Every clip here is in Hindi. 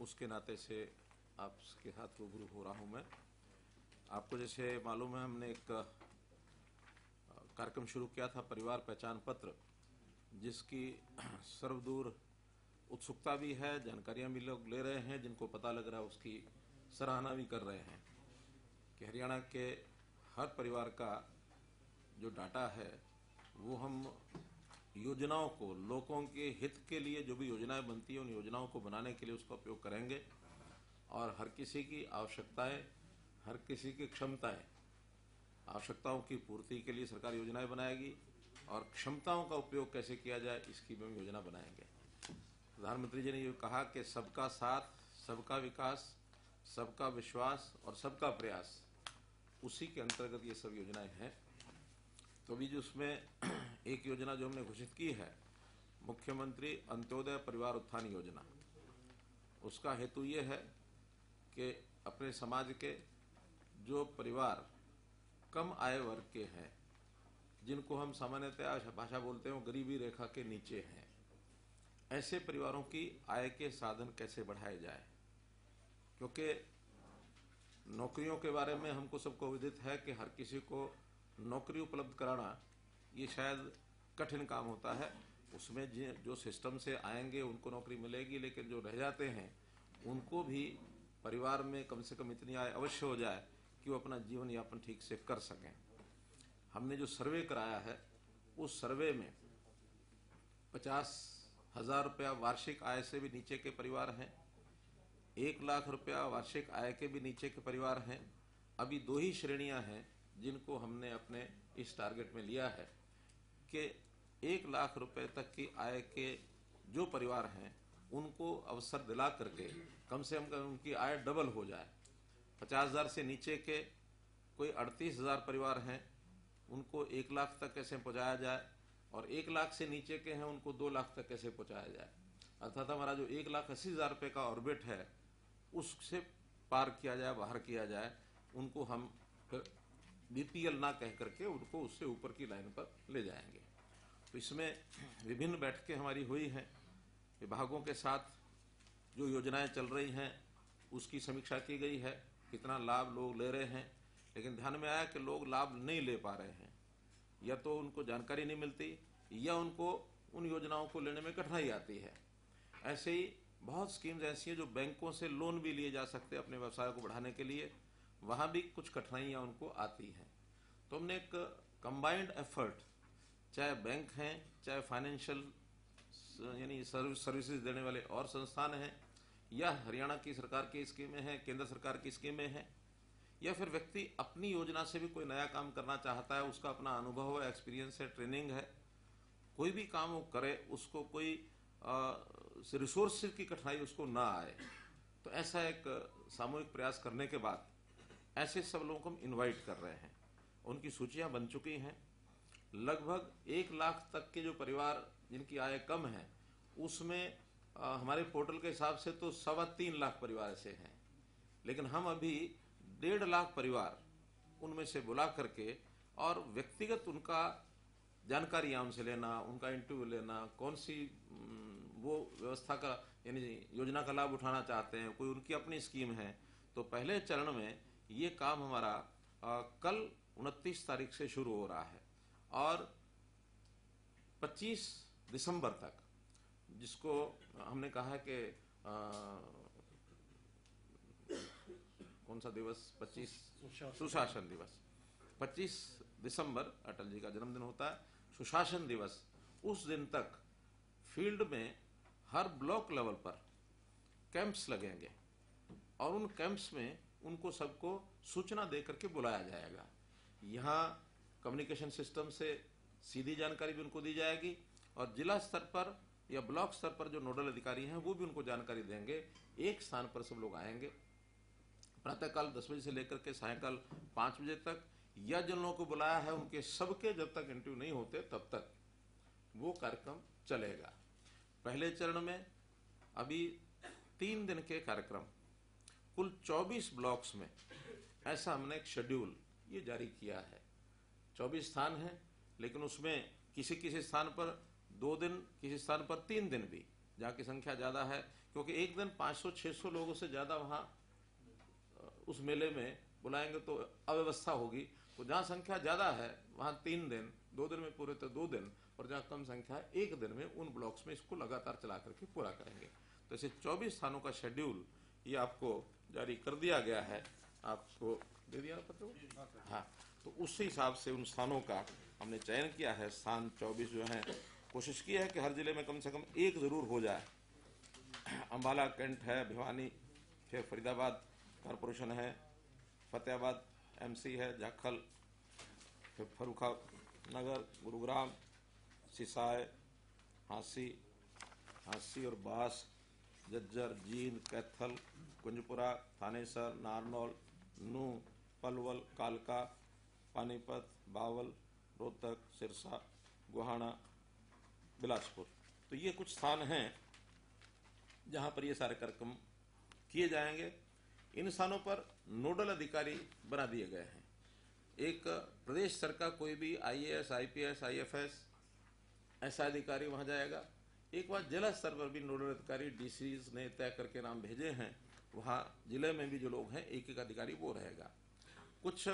उसके नाते से आपके साथ रूबरू हो रहा हूँ मैं। आपको जैसे मालूम है, हमने एक कार्यक्रम शुरू किया था, परिवार पहचान पत्र, जिसकी सर्वदूर उत्सुकता भी है, जानकारियाँ भी लोग ले रहे हैं, जिनको पता लग रहा है उसकी सराहना भी कर रहे हैं कि हरियाणा के हर परिवार का जो डाटा है वो हम योजनाओं को, लोगों के हित के लिए जो भी योजनाएं बनती है उन योजनाओं को बनाने के लिए उसका उपयोग करेंगे और हर किसी की आवश्यकताएं, हर किसी की क्षमताएं, आवश्यकताओं की पूर्ति के लिए सरकार योजनाएं बनाएगी और क्षमताओं का उपयोग कैसे किया जाए इसकी भी हम योजना बनाएंगे। प्रधानमंत्री जी ने ये कहा कि सबका साथ, सबका विकास, सबका विश्वास और सबका प्रयास, उसी के अंतर्गत ये सब योजनाएं हैं। तो अभी जो उसमें एक योजना जो हमने घोषित की है, मुख्यमंत्री अंत्योदय परिवार उत्थान योजना, उसका हेतु ये है कि अपने समाज के जो परिवार कम आय वर्ग के हैं, जिनको हम सामान्यतः भाषा बोलते हैं वो गरीबी रेखा के नीचे हैं, ऐसे परिवारों की आय के साधन कैसे बढ़ाए जाए। क्योंकि नौकरियों के बारे में हमको सबको विदित है कि हर किसी को नौकरी उपलब्ध कराना ये शायद कठिन काम होता है। उसमें जो सिस्टम से आएंगे उनको नौकरी मिलेगी, लेकिन जो रह जाते हैं उनको भी परिवार में कम से कम इतनी आय अवश्य हो जाए कि वो अपना जीवन यापन ठीक से कर सकें। हमने जो सर्वे कराया है उस सर्वे में 50,000 रुपया वार्षिक आय से भी नीचे के परिवार हैं, 1 लाख रुपया वार्षिक आय के भी नीचे के परिवार हैं। अभी 2 ही श्रेणियां हैं जिनको हमने अपने इस टारगेट में लिया है कि 1 लाख रुपए तक की आय के जो परिवार हैं उनको अवसर दिला करके कम से कम उनकी आय डबल हो जाए। 50,000 से नीचे के कोई 38,000 परिवार हैं, उनको 1 लाख तक कैसे पहुंचाया जाए, और 1 लाख से नीचे के हैं उनको 2 लाख तक कैसे पहुंचाया जाए। अर्थात हमारा जो 1,80,000 रुपये का ऑर्बिट है उससे पार किया जाए, बाहर किया जाए। उनको हम फिर बीपीएल ना कह करके उनको उससे ऊपर की लाइन पर ले जाएंगे। तो इसमें विभिन्न बैठकें हमारी हुई हैं, विभागों के साथ जो योजनाएं चल रही हैं उसकी समीक्षा की गई है, कितना लाभ लोग ले रहे हैं। लेकिन ध्यान में आया कि लोग लाभ नहीं ले पा रहे हैं, या तो उनको जानकारी नहीं मिलती या उनको उन योजनाओं को लेने में कठिनाई आती है। ऐसे ही बहुत स्कीम्स ऐसी हैं जो बैंकों से लोन भी लिए जा सकते हैं अपने व्यवसाय को बढ़ाने के लिए, वहाँ भी कुछ कठिनाइयाँ उनको आती हैं। तो हमने एक कंबाइंड एफर्ट, चाहे बैंक हैं, चाहे फाइनेंशियल यानी सर्विसेज देने वाले और संस्थान हैं, या हरियाणा की सरकार की स्कीमें हैं, केंद्र सरकार की स्कीमें हैं, या फिर व्यक्ति अपनी योजना से भी कोई नया काम करना चाहता है, उसका अपना अनुभव है, एक्सपीरियंस है, ट्रेनिंग है, कोई भी काम वो करे उसको कोई रिसोर्स की कठिनाई उसको ना आए। तो ऐसा एक सामूहिक प्रयास करने के बाद ऐसे सब लोगों को हम इनवाइट कर रहे हैं। उनकी सूचियां बन चुकी हैं। लगभग 1 लाख तक के जो परिवार जिनकी आय कम है उसमें हमारे पोर्टल के हिसाब से तो 3.25 लाख परिवार ऐसे हैं, लेकिन हम अभी 1.5 लाख परिवार उनमें से बुला करके और व्यक्तिगत उनका जानकारियां उनसे लेना, उनका इंटरव्यू लेना, कौन सी वो व्यवस्था का यानी योजना का लाभ उठाना चाहते हैं, कोई उनकी अपनी स्कीम है। तो पहले चरण में ये काम हमारा कल 29 तारीख से शुरू हो रहा है और 25 दिसंबर तक, जिसको हमने कहा है कि कौन सा दिवस, 25 सुशासन दिवस, 25 दिसंबर अटल जी का जन्मदिन होता है, सुशासन दिवस, उस दिन तक फील्ड में हर ब्लॉक लेवल पर कैंप्स लगेंगे और उन कैंप्स में उनको सबको सूचना दे करके बुलाया जाएगा। यहाँ कम्युनिकेशन सिस्टम से सीधी जानकारी भी उनको दी जाएगी और जिला स्तर पर या ब्लॉक स्तर पर जो नोडल अधिकारी हैं वो भी उनको जानकारी देंगे। एक स्थान पर सब लोग आएंगे प्रातःकाल 10 बजे से लेकर के सायंकाल 5 बजे तक, या जिन लोगों को बुलाया है उनके सबके जब तक इंटरव्यू नहीं होते तब तक वो कार्यक्रम चलेगा। पहले चरण में अभी 3 दिन के कार्यक्रम, कुल 24 ब्लॉक्स में ऐसा हमने एक शेड्यूल ये जारी किया है। 24 स्थान हैं, लेकिन उसमें किसी किसी स्थान पर 2 दिन, किसी स्थान पर 3 दिन भी, जहाँ की संख्या ज़्यादा है, क्योंकि एक दिन 500-600 लोगों से ज़्यादा वहाँ उस मेले में बुलाएंगे तो अव्यवस्था होगी। तो जहाँ संख्या ज़्यादा है वहाँ 3 दिन, 2 दिन में पूरे तो 2 दिन, और जहाँ कम संख्या है 1 दिन में उन ब्लॉक्स में इसको लगातार चला करके पूरा करेंगे। तो ऐसे 24 स्थानों का शेड्यूल ये आपको जारी कर दिया गया है। आपको दे दिया ना पत्र? हाँ, तो उस हिसाब से उन स्थानों का हमने चयन किया है। स्थान 24 जो हैं, कोशिश की है कि हर जिले में कम से कम एक ज़रूर हो जाए। अम्बाला कैंट है, भिवानी, फिर फरीदाबाद कॉरपोरेशन है, फतेहाबाद एमसी है, जाखल, फिर फर्रुखानगर, गुरुग्राम, सिसाई, हांसी और बास, जज्जर, जींद, कैथल, कुंजपुरा, थानेसर, नारनौल, नूंह, पलवल, कालका, पानीपत, बावल, रोहतक, सिरसा, गोहाना, बिलासपुर। तो ये कुछ स्थान हैं जहां पर ये सारे कार्यक्रम किए जाएंगे। इन स्थानों पर नोडल अधिकारी बना दिए गए हैं। एक प्रदेश स्तर का कोई भी IAS, IPS, IFS ऐसा अधिकारी वहां जाएगा। एक बार जिला स्तर पर भी नोडल अधिकारी DCs ने तय करके नाम भेजे हैं, वहाँ जिले में भी जो लोग हैं एक अधिकारी वो रहेगा। कुछ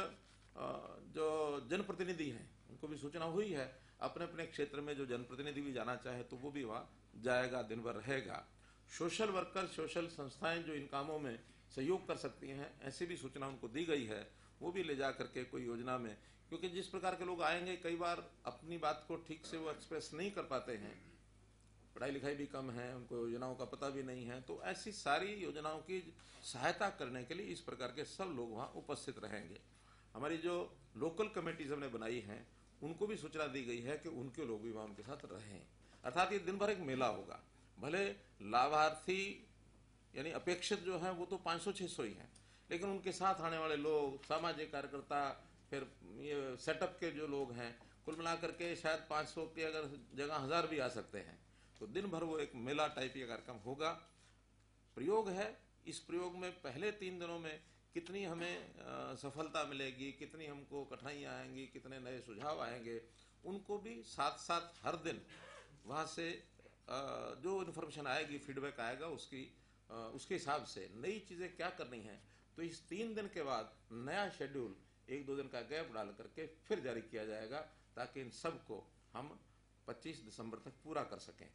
जो जनप्रतिनिधि हैं उनको भी सूचना हुई है, अपने अपने क्षेत्र में जो जनप्रतिनिधि भी जाना चाहे तो वो भी वहाँ जाएगा, दिन भर रहेगा। सोशल वर्कर, सोशल संस्थाएं जो इन कामों में सहयोग कर सकती हैं, ऐसी भी सूचना उनको दी गई है, वो भी ले जा करके कोई योजना में, क्योंकि जिस प्रकार के लोग आएंगे कई बार अपनी बात को ठीक से वो एक्सप्रेस नहीं कर पाते हैं, पढ़ाई लिखाई भी कम है, उनको योजनाओं का पता भी नहीं है, तो ऐसी सारी योजनाओं की सहायता करने के लिए इस प्रकार के सब लोग वहाँ उपस्थित रहेंगे। हमारी जो लोकल कमेटीज हमने बनाई हैं उनको भी सूचना दी गई है कि उनके लोग भी वहाँ उनके साथ रहें। अर्थात ये दिन भर एक मेला होगा। भले लाभार्थी यानी अपेक्षित जो हैं वो तो 500-600 ही हैं, लेकिन उनके साथ आने वाले लोग, सामाजिक कार्यकर्ता, फिर ये सेटअप के जो लोग हैं, कुल मिलाकर के शायद 500 की अगर जगह 1000 भी आ सकते हैं। तो दिन भर वो एक मेला टाइप का कार्यक्रम होगा। प्रयोग है, इस प्रयोग में पहले 3 दिनों में कितनी हमें सफलता मिलेगी, कितनी हमको कठिनाइयाँ आएंगी, कितने नए सुझाव आएंगे, उनको भी साथ साथ हर दिन वहाँ से जो इन्फॉर्मेशन आएगी, फीडबैक आएगा, उसके हिसाब से नई चीज़ें क्या करनी है। तो इस 3 दिन के बाद नया शेड्यूल 1-2 दिन का गैप डाल करके फिर जारी किया जाएगा, ताकि इन सब को हम 25 दिसंबर तक पूरा कर सकें।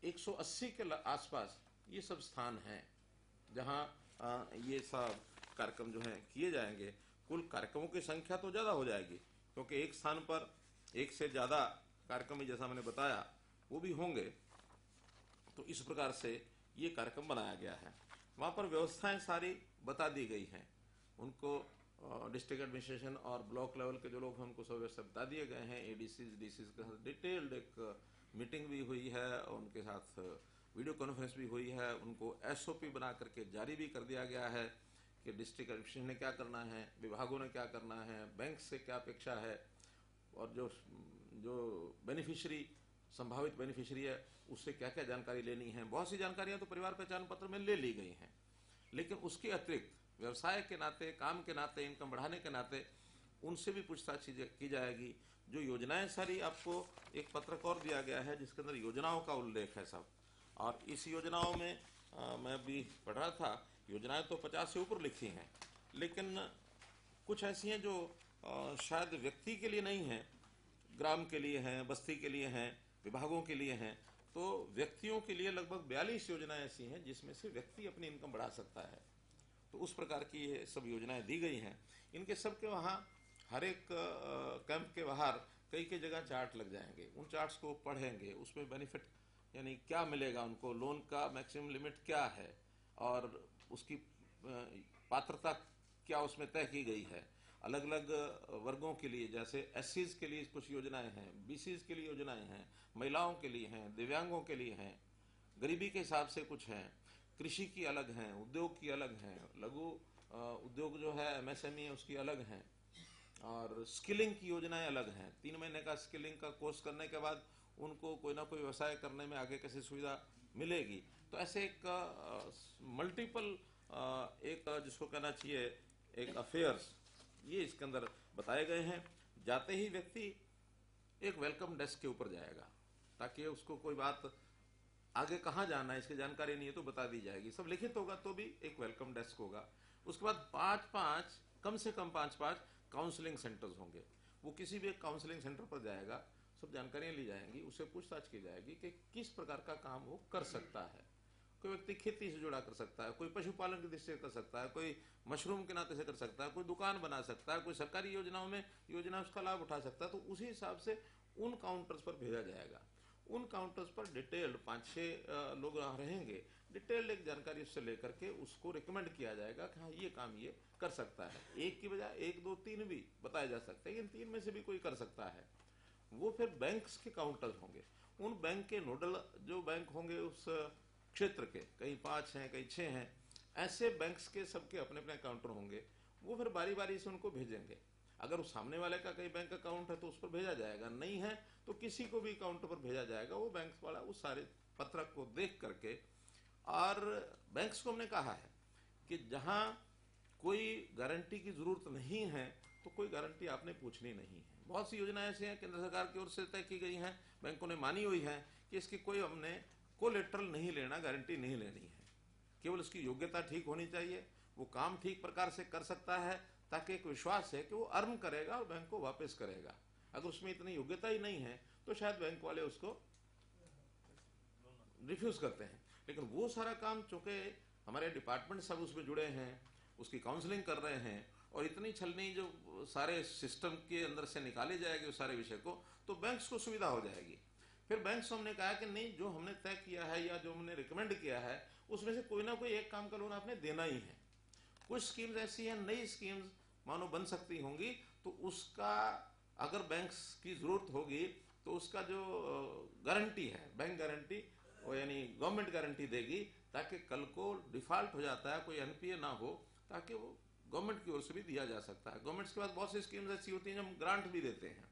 180 के आसपास ये सब स्थान हैं जहाँ ये सब कार्यक्रम जो हैं किए जाएंगे। कुल कार्यक्रमों की संख्या तो ज़्यादा हो जाएगी, क्योंकि एक स्थान पर एक से ज़्यादा कार्यक्रम, जैसा मैंने बताया, वो भी होंगे। तो इस प्रकार से ये कार्यक्रम बनाया गया है। वहाँ पर व्यवस्थाएं सारी बता दी गई हैं उनको। डिस्ट्रिक्ट एडमिनिस्ट्रेशन और ब्लॉक लेवल के जो लोग हैं उनको सब व्यवस्था बता दिए गए हैं। ADCs, DCs के साथ डिटेल्ड एक मीटिंग भी हुई है, और उनके साथ वीडियो कॉन्फ्रेंस भी हुई है। उनको SOP बना करके जारी भी कर दिया गया है कि डिस्ट्रिक्ट एडमिनिस्ट्रेशन ने क्या करना है, विभागों ने क्या करना है, बैंक से क्या अपेक्षा है, और जो बेनिफिशियरी, संभावित बेनिफिशियरी है, उससे क्या क्या जानकारी लेनी है। बहुत सी जानकारियां तो परिवार पहचान पत्र में ले ली गई हैं, लेकिन उसके अतिरिक्त व्यवसाय के नाते, काम के नाते, इनकम बढ़ाने के नाते उनसे भी पूछताछ की जाएगी। जो योजनाएं सारी, आपको एक पत्रक और दिया गया है जिसके अंदर योजनाओं का उल्लेख है सब। और इस योजनाओं में मैं अभी पढ़ रहा था, योजनाएं तो 50 से ऊपर लिखी हैं, लेकिन कुछ ऐसी हैं जो शायद व्यक्ति के लिए नहीं हैं, ग्राम के लिए हैं, बस्ती के लिए हैं, विभागों के लिए हैं। तो व्यक्तियों के लिए लगभग 42 योजनाएं ऐसी हैं जिसमें से व्यक्ति अपनी इनकम बढ़ा सकता है। तो उस प्रकार की ये सब योजनाएं दी गई हैं। इनके सब के वहाँ हर एक कैंप के बाहर कई जगह चार्ट लग जाएंगे। उन चार्ट्स को पढ़ेंगे, उसमें बेनिफिट यानी क्या मिलेगा उनको, लोन का मैक्सिमम लिमिट क्या है, और उसकी पात्रता क्या उसमें तय की गई है। अलग अलग वर्गों के लिए, जैसे SCs के लिए कुछ योजनाएं हैं, BCs के लिए योजनाएं हैं, महिलाओं के लिए हैं, दिव्यांगों के लिए हैं, गरीबी के हिसाब से कुछ हैं, कृषि की अलग हैं, उद्योग की अलग हैं, लघु उद्योग जो है MSME है उसकी अलग हैं, और स्किलिंग की योजनाएं अलग हैं। 3 महीने का स्किलिंग का कोर्स करने के बाद उनको कोई ना कोई व्यवसाय करने में आगे कैसे सुविधा मिलेगी। तो ऐसे एक मल्टीपल एक जिसको कहना चाहिए एक अफेयर्स, ये इसके अंदर बताए गए हैं। जाते ही व्यक्ति एक वेलकम डेस्क के ऊपर जाएगा, ताकि उसको कोई बात आगे कहाँ जाना है इसकी जानकारी नहीं है तो बता दी जाएगी। सब लिखित होगा तो भी एक वेलकम डेस्क होगा। उसके बाद पाँच कम से कम पाँच काउंसलिंग सेंटर्स होंगे। वो किसी भी एक काउंसलिंग सेंटर पर जाएगा, सब जानकारियाँ ली जाएंगी, उससे पूछताछ की जाएगी कि किस प्रकार का काम वो कर सकता है। कोई व्यक्ति खेती से जुड़ा कर सकता है, कोई पशुपालन की दृष्टि से कर सकता है, कोई मशरूम के नाते से कर सकता है, कोई दुकान बना सकता है, कोई सरकारी योजना उसका लाभ उठा सकता है। तो उसी हिसाब से उन काउंटर्स पर भेजा जाएगा। उन काउंटर्स पर डिटेल्ड 5-6 लोग रहेंगे, डिटेल्ड एक जानकारी उससे लेकर के उसको रिकमेंड किया जाएगा कि हाँ ये काम ये कर सकता है। एक की बजाय 1, 2, 3 भी बताया जा सकता है, इन 3 में से भी कोई कर सकता है। वो फिर बैंक्स के काउंटर्स होंगे। उन बैंक के नोडल जो बैंक होंगे उस क्षेत्र के, कहीं 5 हैं कहीं 6 हैं, ऐसे बैंक्स के सबके अपने अपने काउंटर होंगे। वो फिर बारी बारी से उनको भेजेंगे। अगर उस सामने वाले का कहीं बैंक अकाउंट है तो उस पर भेजा जाएगा, नहीं है तो किसी को भी काउंटर पर भेजा जाएगा। वो बैंक वाला उस सारे पत्रक को देख करके, और बैंक्स को हमने कहा है कि जहां कोई गारंटी की जरूरत नहीं है तो कोई गारंटी आपने पूछनी नहीं है। बहुत सी योजनाएं ऐसी हैं केंद्र सरकार की ओर से तय की गई हैं, बैंकों ने मानी हुई है कि इसकी कोई हमने कोलेटरल नहीं लेना, गारंटी नहीं लेनी है। केवल उसकी योग्यता ठीक होनी चाहिए, वो काम ठीक प्रकार से कर सकता है, ताकि एक विश्वास है कि वो अर्न करेगा और बैंक को वापस करेगा। अगर उसमें इतनी योग्यता ही नहीं है तो शायद बैंक वाले उसको रिफ्यूज करते हैं। लेकिन वो सारा काम चूंकि हमारे डिपार्टमेंट सब उसमें जुड़े हैं, उसकी काउंसलिंग कर रहे हैं, और इतनी छलनी जो सारे सिस्टम के अंदर से निकाले जाएगी उस सारे विषय को, तो बैंक्स को सुविधा हो जाएगी। फिर बैंक्स को हमने कहा कि नहीं, जो हमने तय किया है या जो हमने रिकमेंड किया है उसमें से कोई ना कोई एक काम का लोन आपने देना ही है। कुछ स्कीम्स ऐसी हैं, नई स्कीम्स मानो बन सकती होंगी, तो उसका अगर बैंक्स की जरूरत होगी तो उसका जो गारंटी है, बैंक गारंटी, वो यानी गवर्नमेंट गारंटी देगी, ताकि कल को डिफॉल्ट हो जाता है कोई एनपीए ना हो, ताकि वो गवर्नमेंट की ओर से भी दिया जा सकता है। गवर्नमेंट के पास बहुत सी स्कीम्स ऐसी होती हैं जो हम ग्रांट भी देते हैं।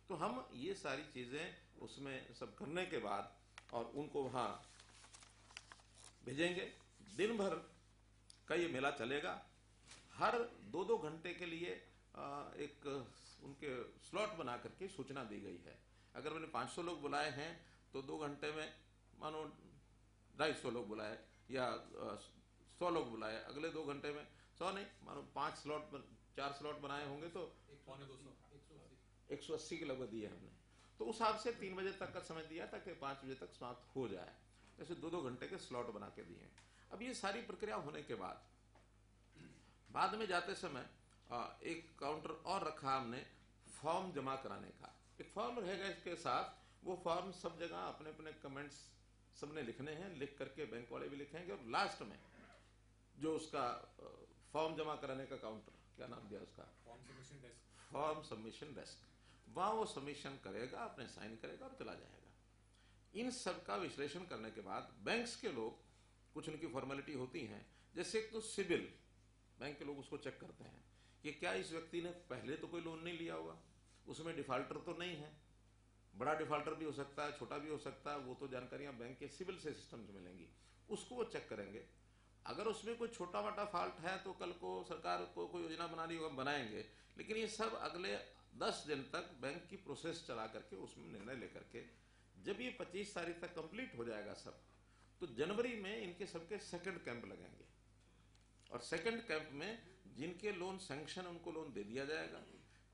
तो हम ये सारी चीजें उसमें सब करने के बाद और उनको वहां भेजेंगे। दिन भर का ये मेला चलेगा। हर 2-2 घंटे के लिए एक उनके स्लॉट बना करके सूचना दी गई है। अगर मैंने 500 लोग बुलाए हैं तो 2 घंटे में मानो 250 लोग बुलाए, या 100 लोग बुलाए, अगले 2 घंटे में 100 नहीं, मानो 4 स्लॉट बनाए होंगे तो 180 के लगभग दिए हमने। तो उस हिसाब से 3 बजे तक का समय दिया ताकि 5 बजे तक समाप्त हो जाए। ऐसे 2-2 घंटे के स्लॉट बना के दिए। अब ये सारी प्रक्रिया होने के बाद में जाते समय एक काउंटर और रखा हमने फॉर्म जमा कराने का। एक फॉर्म रहेगा इसके साथ, वो फॉर्म सब जगह अपने अपने कमेंट्स सबने लिखने हैं, लिख करके बैंक वाले भी लिखेंगे, और लास्ट में जो उसका फॉर्म जमा कराने का काउंटर, क्या नाम दिया उसका, फॉर्म सबमिशन डेस्क, वहां वो सबमिशन करेगा, अपने साइन करेगा और चला जाएगा। इन सब का विश्लेषण करने के बाद बैंक्स के लोग, कुछ उनकी फॉर्मेलिटी होती हैं, जैसे एक तो सिबिल, बैंक के लोग उसको चेक करते हैं कि क्या इस व्यक्ति ने पहले तो कोई लोन नहीं लिया होगा, उसमें डिफॉल्टर तो नहीं है, बड़ा डिफॉल्टर भी हो सकता है, छोटा भी हो सकता है, वो तो जानकारियां बैंक के सिविल से सिस्टम से मिलेंगी, उसको वो चेक करेंगे। अगर उसमें कोई छोटा मोटा फॉल्ट है तो कल को सरकार को कोई योजना बनानी होगा, बनाएंगे। लेकिन ये सब अगले 10 दिन तक बैंक की प्रोसेस चला करके उसमें निर्णय लेकर के, जब ये 25 तारीख तक कंप्लीट हो जाएगा सब, तो जनवरी में इनके सबके सेकंड कैंप लगेंगे, और सेकंड कैंप में जिनके लोन सैंक्शन उनको लोन दे दिया जाएगा,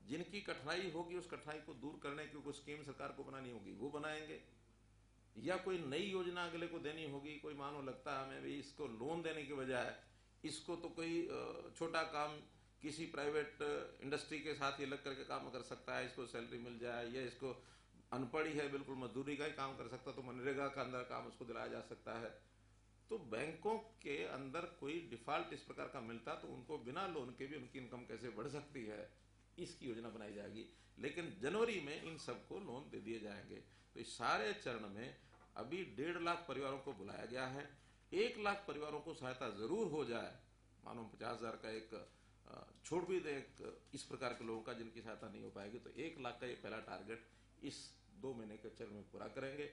जिनकी कठिनाई होगी उस कठिनाई को दूर करने की कोई स्कीम सरकार को बनानी होगी वो बनाएंगे, या कोई नई योजना अगले को देनी होगी। कोई मानो लगता है हमें भी इसको लोन देने के बजाय इसको तो कोई छोटा काम किसी प्राइवेट इंडस्ट्री के साथ ये लग करके काम कर सकता है, इसको सैलरी मिल जाए, या इसको अनपढ़ ही है बिल्कुल मजदूरी का ही काम कर सकता, तो मनरेगा का अंदर काम उसको दिलाया जा सकता है। तो बैंकों के अंदर कोई डिफॉल्ट इस प्रकार का मिलता तो उनको बिना लोन के भी उनकी इनकम कैसे बढ़ सकती है, इसकी योजना बनाई जाएगी। लेकिन जनवरी में इन सबको लोन दे दिए जाएंगे। तो इस सारे चरण में अभी 1.5 लाख परिवारों को बुलाया गया है। 1 लाख परिवारों को सहायता जरूर हो जाए, मानो 50,000 का एक छोड़ भी दे इस प्रकार के लोगों का जिनकी सहायता नहीं हो पाएगी, तो 1 लाख का ये पहला टारगेट इस 2 महीने के चरण में पूरा करेंगे,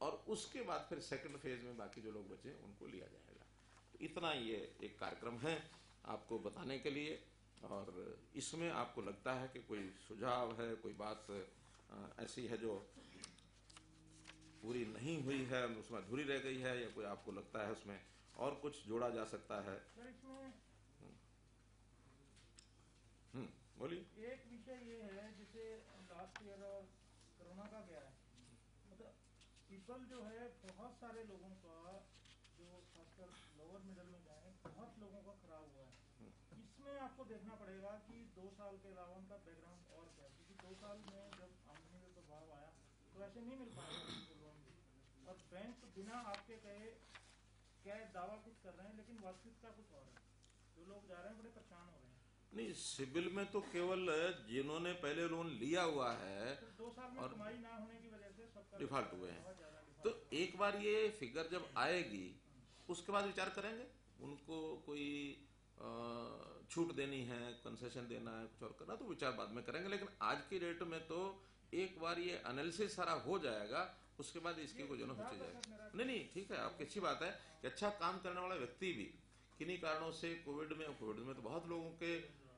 और उसके बाद फिर सेकंड फेज में बाकी जो लोग बचे उनको लिया जाएगा। तो इतना ये एक कार्यक्रम है आपको बताने के लिए। और इसमें आपको लगता है कि कोई सुझाव है, कोई बात ऐसी है जो पूरी नहीं हुई है, उसमें अधूरी रह गई है, या कोई आपको लगता है उसमें और कुछ जोड़ा जा सकता है? बोलिए। एक विषय ये है, जैसे लास्ट ईयर और कोरोना का क्या है, मतलब पीपल जो है, बहुत सारे लोगों का, जो खासकर लोअर मिडिल में जाए, बहुत लोगों का खराब हुआ है। इसमें आपको देखना पड़ेगा कि 2 साल के अलावा उनका बैकग्राउंड और क्या है, क्योंकि 2 साल में जब आमदनी में प्रभाव आया तो ऐसे नहीं मिल पाएगा उनको लोन भी, और बैंक बिना आपके कहे क्या दावा कुछ कर रहे हैं, लेकिन वास्तविकता कुछ और है। जो लोग जा रहे हैं बड़े परेशान हो रहे हैं। नहीं, सिबिल में तो केवल जिन्होंने पहले लोन लिया हुआ है 2 साल में और कमाई ना होने की वजह से सबका डिफॉल्ट हुए हैं, बहुत ज्यादा डिफॉल्ट। तो एक बार ये फिगर जब आएगी उसके बाद विचार करेंगे। उनको कोई छूट देनी है, कंसेशन देना है, कुछ और करना, तो विचार बाद में करेंगे। लेकिन आज की डेट में तो एक बार ये एनालिसिस सारा हो जाएगा, उसके बाद इसकी कोई जो हो जाएगा। नहीं, ठीक है, आपकी अच्छी बात है कि अच्छा काम करने वाला व्यक्ति भी किन्हीं कारणों से कोविड में तो बहुत लोगों के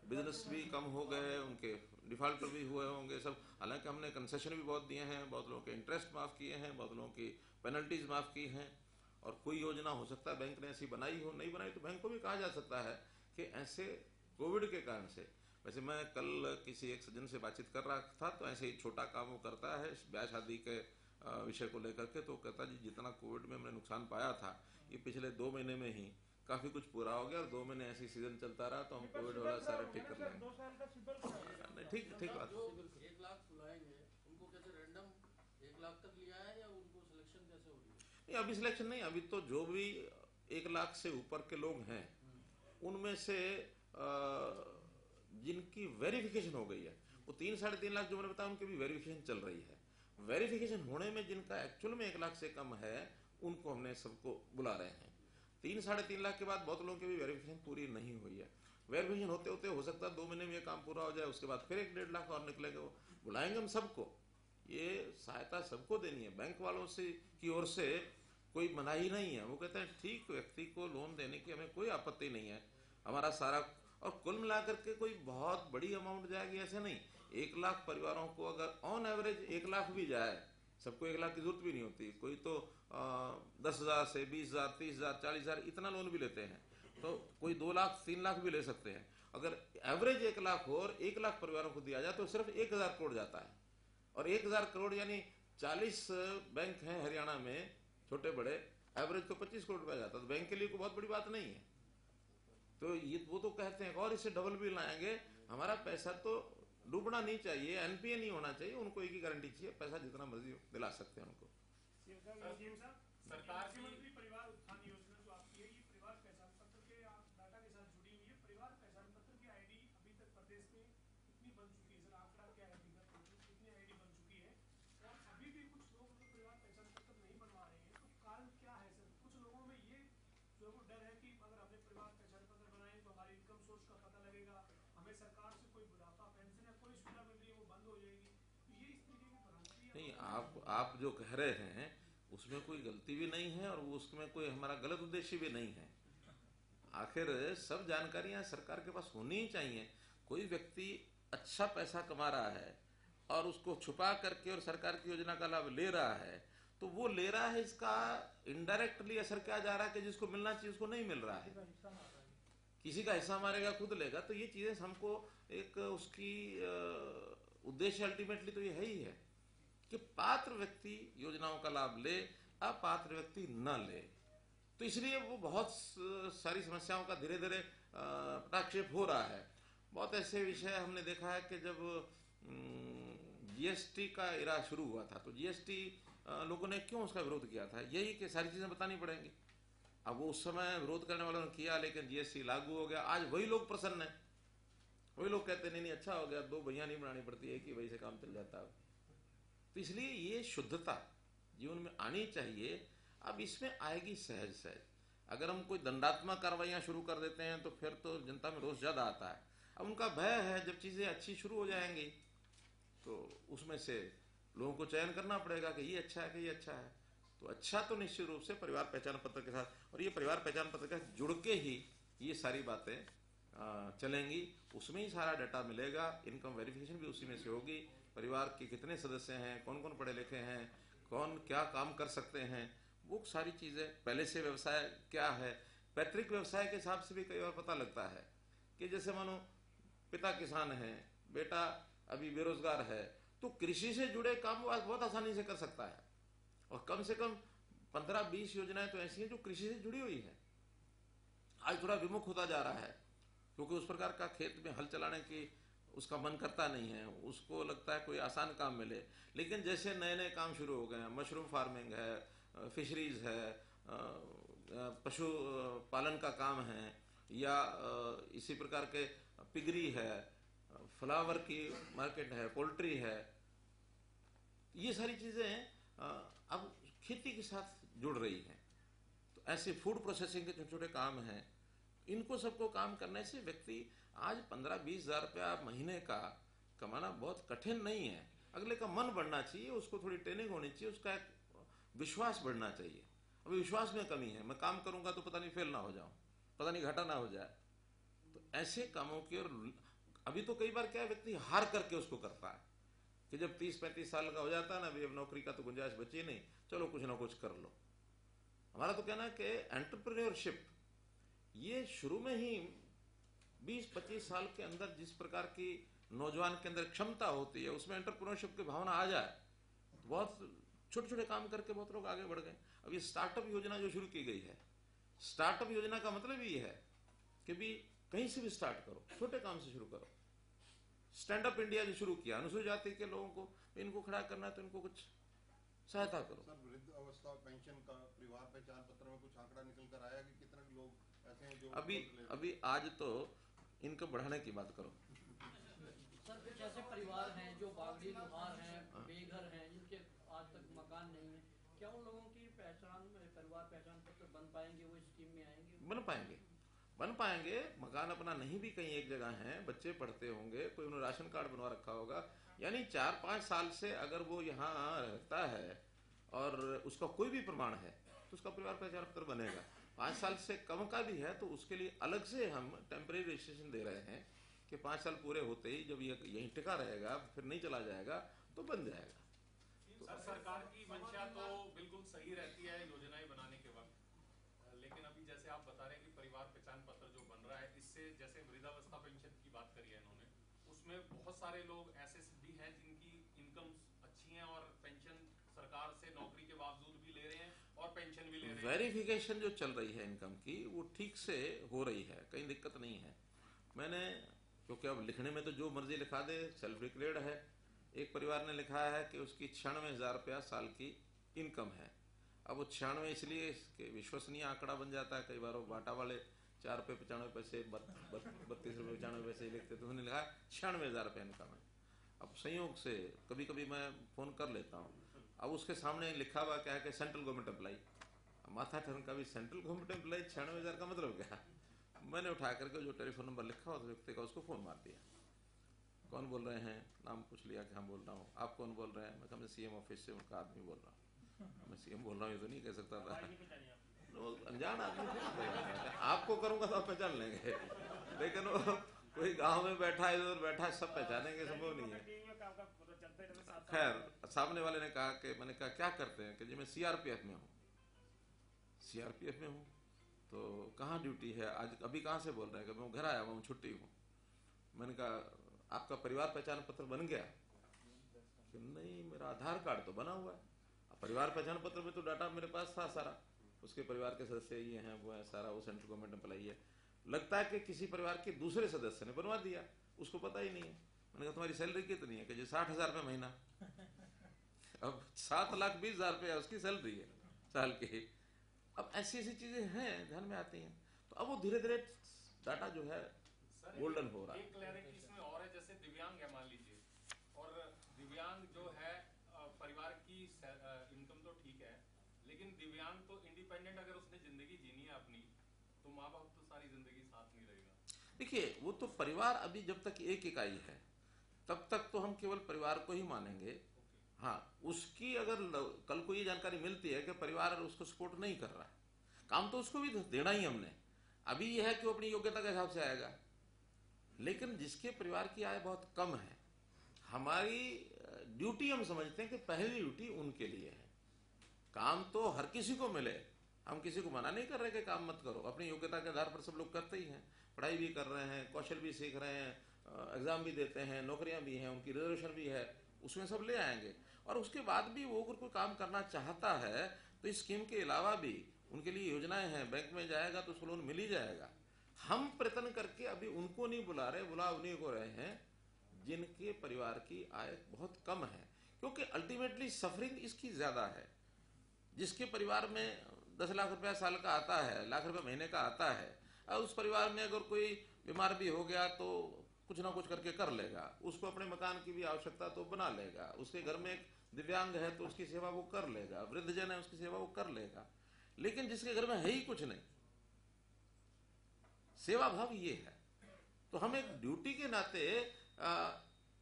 बिजनेस भी कम हो गए, उनके डिफॉल्ट भी हुए होंगे सब। हालांकि हमने कंसेशन भी बहुत दिए हैं, बहुत लोगों के इंटरेस्ट माफ़ किए हैं, बहुत लोगों की पेनल्टीज माफ़ की हैं। और कोई योजना हो सकता है बैंक ने ऐसी बनाई हो, नहीं बनाई तो बैंक को भी कहा जा सकता है कि ऐसे कोविड के कारण से। वैसे मैं कल किसी एक सज्जन से बातचीत कर रहा था, तो ऐसे ही छोटा काम वो करता है ब्याह शादी के विषय को लेकर के, तो कहता जी जितना कोविड में हमने नुकसान पाया था, ये पिछले 2 महीने में ही काफी कुछ पूरा हो गया, और 2 महीने ऐसी सीजन चलता रहा तो हम कोविड वाला सारा ठीक कर लेंगे। 2 साल का सिबिल नहीं, ठीक बात। 1 लाख बुलाएंगे उनको कैसे रैंडम 1 लाख तक लिया है, या उनको सिलेक्शन कैसे हो रही है? नहीं, अभी सिलेक्शन नहीं, अभी तो जो भी 1 लाख से ऊपर के लोग हैं उनमें से जिनकी वेरिफिकेशन हो गई है, वो 3-3.5 लाख जो मैंने बताया, उनकी भी वेरिफिकेशन चल रही है। वेरिफिकेशन होने में जिनका एक्चुअल में 1 लाख से कम है, उनको हमने सबको बुला रहे हैं। 3-3.5 लाख के बाद बहुत लोगों की भी वेरिफिकेशन पूरी नहीं हुई है। वेरिफिकेशन होते होते हो सकता है 2 महीने में ये काम पूरा हो जाए, उसके बाद फिर 1-1.5 लाख और निकलेगा। वो बुलाएंगे हम सबको, ये सहायता सबको देनी है। बैंक वालों से की ओर से कोई मनाही नहीं है, वो कहते हैं ठीक व्यक्ति को लोन देने की हमें कोई आपत्ति नहीं है, हमारा सारा। और कुल मिलाकर के कोई बहुत बड़ी अमाउंट जाएगी ऐसे नहीं। 1 लाख परिवारों को अगर ऑन एवरेज 1 लाख भी जाए, सबको 1 लाख की जरूरत भी नहीं होती, कोई तो 10,000 से 20,000, 30,000, 40,000 इतना लोन भी लेते हैं, तो कोई 2 लाख 3 लाख भी ले सकते हैं। अगर एवरेज 1 लाख हो और 1 लाख परिवारों को दिया जाए तो सिर्फ 1,000 करोड़ जाता है। और 1,000 करोड़ यानी 40 बैंक हैं हरियाणा में छोटे बड़े, एवरेज तो 25 करोड़ रुपया जाता है, तो बैंक के लिए कोई बहुत बड़ी बात नहीं है। तो ये वो तो कहते हैं और इससे डबल भी लाएंगे। हमारा पैसा तो डूबना नहीं चाहिए, एनपीए नहीं होना चाहिए, उनको एक ही गारंटी चाहिए, पैसा जितना मर्जी दिला सकते हैं उनको। सरकार की परिवार उत्थान योजना जो आपकी है, ये परिवार पहचान पत्र के डाटा के साथ जुड़ी हुई है। परिवार पहचान पत्र की आईडी अभी तक प्रदेश में कितनी बन चुकी है सर? आंकड़ा क्या है, कितनी आईडी बन चुकी है? और अभी भी कुछ लोग जो परिवार पहचान पत्र नहीं बनवा रहे हैं, तो कारण क्या है सर? कुछ लोगों में ये जो डर है कि अगर हमने परिवार पहचान पत्र बनाए तो हमारे इनकम सोर्स का पता लगेगा, हमें सरकार से कोई बुढ़ापा पेंशन या कोई सुविधा मिल रही है वो बंद हो जाएगी। तो ये इस तरीके की भ्रांति नहीं, आप जो कह रहे हैं उसमें कोई गलती भी नहीं है, और उसमें कोई हमारा गलत उद्देश्य भी नहीं है। आखिर सब जानकारियां सरकार के पास होनी ही चाहिए। कोई व्यक्ति अच्छा पैसा कमा रहा है और उसको छुपा करके और सरकार की योजना का लाभ ले रहा है, तो वो ले रहा है, इसका इनडायरेक्टली असर क्या जा रहा है कि जिसको मिलना चाहिए उसको नहीं मिल रहा है, किसी का हिस्सा मारेगा खुद लेगा। तो ये चीजें हमको एक उसकी उद्देश्य अल्टीमेटली तो ये है ही है कि पात्र व्यक्ति योजनाओं का लाभ ले, अपात्र व्यक्ति न ले। तो इसलिए वो बहुत सारी समस्याओं का धीरे धीरे पटाक्षेप हो रहा है। बहुत ऐसे विषय हमने देखा है कि जब जीएसटी का इरा शुरू हुआ था, तो जीएसटी लोगों ने क्यों उसका विरोध किया था, यही कि सारी चीजें बतानी पड़ेंगी। अब वो उस समय विरोध करने वालों ने किया, लेकिन जीएसटी लागू हो गया। आज वही लोग प्रसन्न है, वही लोग कहते नहीं अच्छा हो गया, 2 भैया नहीं बनानी पड़ती, एक ही वही से काम चल जाता है। तो इसलिए ये शुद्धता जीवन में आनी चाहिए। अब इसमें आएगी सहज सहज। अगर हम कोई दंडात्मक कार्रवाइयां शुरू कर देते हैं तो फिर तो जनता में रोष ज्यादा आता है। अब उनका भय है जब चीजें अच्छी शुरू हो जाएंगी तो उसमें से लोगों को चयन करना पड़ेगा कि ये अच्छा है कि ये अच्छा है। तो अच्छा तो निश्चित रूप से परिवार पहचान पत्र के साथ, और ये परिवार पहचान पत्र के साथ जुड़ के ही ये सारी बातें चलेंगी, उसमें ही सारा डाटा मिलेगा। इनकम वेरिफिकेशन भी उसी में से होगी, परिवार के कितने सदस्य हैं, कौन कौन पढ़े लिखे हैं, कौन क्या काम कर सकते हैं, वो सारी चीज़ें, पहले से व्यवसाय क्या है, पैतृक व्यवसाय के हिसाब से भी कई बार पता लगता है कि जैसे मानो पिता किसान है, बेटा अभी बेरोजगार है, तो कृषि से जुड़े काम वो बहुत आसानी से कर सकता है। और कम से कम 15-20 योजनाएं तो ऐसी हैं जो कृषि से जुड़ी हुई है। आज थोड़ा विमुख होता जा रहा है क्योंकि उस प्रकार का खेत में हल चलाने की उसका मन करता नहीं है, उसको लगता है कोई आसान काम मिले। लेकिन जैसे नए नए काम शुरू हो गए हैं, मशरूम फार्मिंग है, फिशरीज है, पशु पालन का काम है, या इसी प्रकार के पिगरी है, फ्लावर की मार्केट है, पोल्ट्री है, ये सारी चीज़ें अब खेती के साथ जुड़ रही हैं। तो ऐसे फूड प्रोसेसिंग के छोटे छोटे काम हैं, इनको सबको काम करने से व्यक्ति आज 15-20 हज़ार रुपया महीने का कमाना बहुत कठिन नहीं है। अगले का मन बढ़ना चाहिए, उसको थोड़ी ट्रेनिंग होनी चाहिए, उसका एक विश्वास बढ़ना चाहिए। अभी विश्वास में कमी है, मैं काम करूंगा तो पता नहीं फेल ना हो जाऊं, पता नहीं घाटा ना हो जाए। तो ऐसे कामों की, और अभी तो कई बार क्या है, व्यक्ति हार करके उसको करता है कि जब 30-35 साल का हो जाता है ना, अभी अब नौकरी का तो गुंजाइश बची नहीं, चलो कुछ ना कुछ कर लो। हमारा तो कहना है कि एंटरप्रेन्योरशिप ये शुरू में ही 20-25 साल के अंदर जिस प्रकार की नौजवान के अंदर क्षमता होती है, उसमें एंटरप्रेन्योरशिप की भावना आ जाए तो बहुत छोटे छोटे काम करके बहुत लोग आगे बढ़ गए। अब ये स्टार्टअप योजना जो शुरू की गई है, स्टार्टअप योजना का मतलब ये है कि भी कहीं से भी स्टार्ट करो, छोटे काम से शुरू करो। स्टैंड अप इंडिया जो शुरू किया, अनुसूचित जाति के लोगों को, इनको खड़ा करना है तो इनको कुछ सहायता करो। सर, वृद्ध अवस्था पेंशन का परिवार पहचान पत्र में कुछ आंकड़ा निकल कर आया कि कितने लोग ऐसे हैं जो अभी आज तो इनकम बढ़ाने की बात करो। सर, कुछ ऐसे परिवार हैं जो बागड़ी लोहार हैं, बेघर हैं, जिनके आज तक मकान नहीं है, क्या उन लोगों की पहचान, परिवार पहचान पत्र बन पाएंगे, वो स्कीम में आएंगे? बन पाएंगे। मकान अपना नहीं भी कहीं एक जगह है, बच्चे पढ़ते होंगे, कोई उन्होंने राशन कार्ड बनवा रखा होगा, यानी 4-5 साल से अगर वो यहाँ रहता है और उसका कोई भी प्रमाण है तो उसका परिवार पहचान पत्र बनेगा। 5 साल से कम का भी है तो उसके लिए अलग से हम टेम्परेरी रजिस्ट्रेशन दे रहे हैं कि 5 साल पूरे होते ही जब ये यहीं टिका रहेगा, फिर नहीं चला जाएगा, तो बन जाएगा। सर, सरकार की मंशा तो बिल्कुल सही रहती है योजनाएं बनाने के वक्त, लेकिन अभी जैसे आप बता रहे हैं कि परिवार पहचान पत्र जो बन रहा है, इससे जैसे वृद्धावस्था पेंशन की बात करी है इन्होंने, उसमें बहुत सारे लोग ऐसे भी हैं जिनकी इनकम अच्छी है और पेंशन सरकार से नौकरी के बावजूद भी ले रहे हैं और पेंशन भी ले रहे हैं। वेरिफिकेशन जो चल रही है इनकम की, वो ठीक से हो रही है, कहीं दिक्कत नहीं है। मैंने, क्योंकि अब लिखने में तो जो मर्जी लिखा दे, सेल्फ डिक्लेयर्ड है। एक परिवार ने लिखा है कि उसकी 96,000 रुपया साल की इनकम है। अब वो 96 इसलिए कि विश्वसनीय आंकड़ा बन जाता है, कई बार वो बाटा वाले 4 रुपये 95 पैसे 32 रुपये 95 पैसे लिखते, तो उन्होंने लिखा 96,000 रुपये इनकम है। अब संयोग से कभी कभी मैं फ़ोन कर लेता हूँ, अब उसके सामने लिखा हुआ क्या है कि सेंट्रल गवर्नमेंट एम्प्लाई। माथा ठन का भी सेंट्रल गवर्नमेंट एम्प्लाई 96,000 का मतलब क्या? मैंने उठा करके जो टेलीफोन नंबर लिखा हुआ व्यक्ति का, उसको फ़ोन मार दिया। कौन बोल रहे हैं? नाम पूछ लिया कि हम बोल रहा हूँ। आप कौन बोल रहे हैं? मैं कहा मैं सीएम ऑफिस से उनका आदमी बोल रहा हूँ। मैं सीएम बोल रहा हूँ ये तो नहीं कह सकता था, लोग अनजान आदमी। आपको करूँगा तो आप पहचान लेंगे, लेकिन वो कोई गांव में बैठा है, इधर बैठा है, सब पहचानेंगे संभव नहीं है। खैर, सामने वाले ने कहा कि, मैंने कहा क्या करते हैं? कि जी मैं सीआरपीएफ में हूँ। सीआरपीएफ में हूँ तो कहाँ ड्यूटी है आज? अभी कहाँ से बोल रहे हैं? कि मैं घर आया हुआ हूँ, छुट्टी हूँ। मैंने कहा आपका परिवार पहचान पत्र बन गया? कि नहीं, मेरा आधार कार्ड तो बना हुआ है, परिवार पहचान पत्र में तो डाटा मेरे पास था सारा, उसके परिवार के सदस्य ये हैं वो हैं, सारा वो सेंट्रल गवर्नमेंट एम्प्लाई है। लगता है कि किसी परिवार के दूसरे सदस्य ने बनवा दिया, उसको पता ही नहीं है। मैंने कहा तुम्हारी सैलरी कितनी है? कि जी 60,000 रुपये महीना। अब 7,20,000 रुपये उसकी सैलरी है साल की। अब ऐसी ऐसी चीजें हैं ध्यान में आती हैं, तो अब वो धीरे धीरे डाटा जो है गोल्डन हो रहा है। एक क्लैरिटी इसमें और है, जैसे दिव्यांग है मान लीजिए, और दिव्यांग जो है परिवार की इनकम तो ठीक है, लेकिन दिव्यांग तो इंडिपेंडेंट अगर उसने जिंदगी जीनी है अपनी, तो माँ बाप तो सारी जिंदगी साथ नहीं रहेगा। देखिए, वो तो परिवार अभी जब तक एक इकाई है तब तक तो हम केवल परिवार को ही मानेंगे। हाँ, उसकी अगर कल को ये जानकारी मिलती है कि परिवार उसको सपोर्ट नहीं कर रहा है, काम तो उसको भी देना ही हमने। अभी यह है कि वो अपनी योग्यता के हिसाब से आएगा, लेकिन जिसके परिवार की आय बहुत कम है, हमारी ड्यूटी हम समझते हैं कि पहली ड्यूटी उनके लिए है। काम तो हर किसी को मिले, हम किसी को मना नहीं कर रहे कि काम मत करो, अपनी योग्यता के आधार पर सब लोग करते ही हैं, पढ़ाई भी कर रहे हैं, कौशल भी सीख रहे हैं, एग्जाम भी देते हैं, नौकरियां भी हैं, उनकी रिजर्वेशन भी है, उसमें सब ले आएंगे। और उसके बाद भी वो अगर कोई काम करना चाहता है तो इस स्कीम के अलावा भी उनके लिए योजनाएं हैं, बैंक में जाएगा तो उसको लोन मिल ही जाएगा। हम प्रयत्न करके अभी उनको नहीं बुला रहे, बुला उन्हीं को रहे हैं जिनके परिवार की आय बहुत कम है, क्योंकि अल्टीमेटली सफरिंग इसकी ज्यादा है। जिसके परिवार में 10 लाख रुपया साल का आता है, लाख रुपया महीने का आता है, और उस परिवार में अगर कोई बीमार भी हो गया तो कुछ ना कुछ करके कर लेगा, उसको अपने मकान की भी आवश्यकता तो बना लेगा, उसके घर में एक दिव्यांग है तो उसकी सेवा वो कर लेगा, वृद्धजन है उसकी सेवा वो कर लेगा। लेकिन जिसके घर में है ही कुछ नहीं, सेवा भाव ये है, तो हम एक ड्यूटी के नाते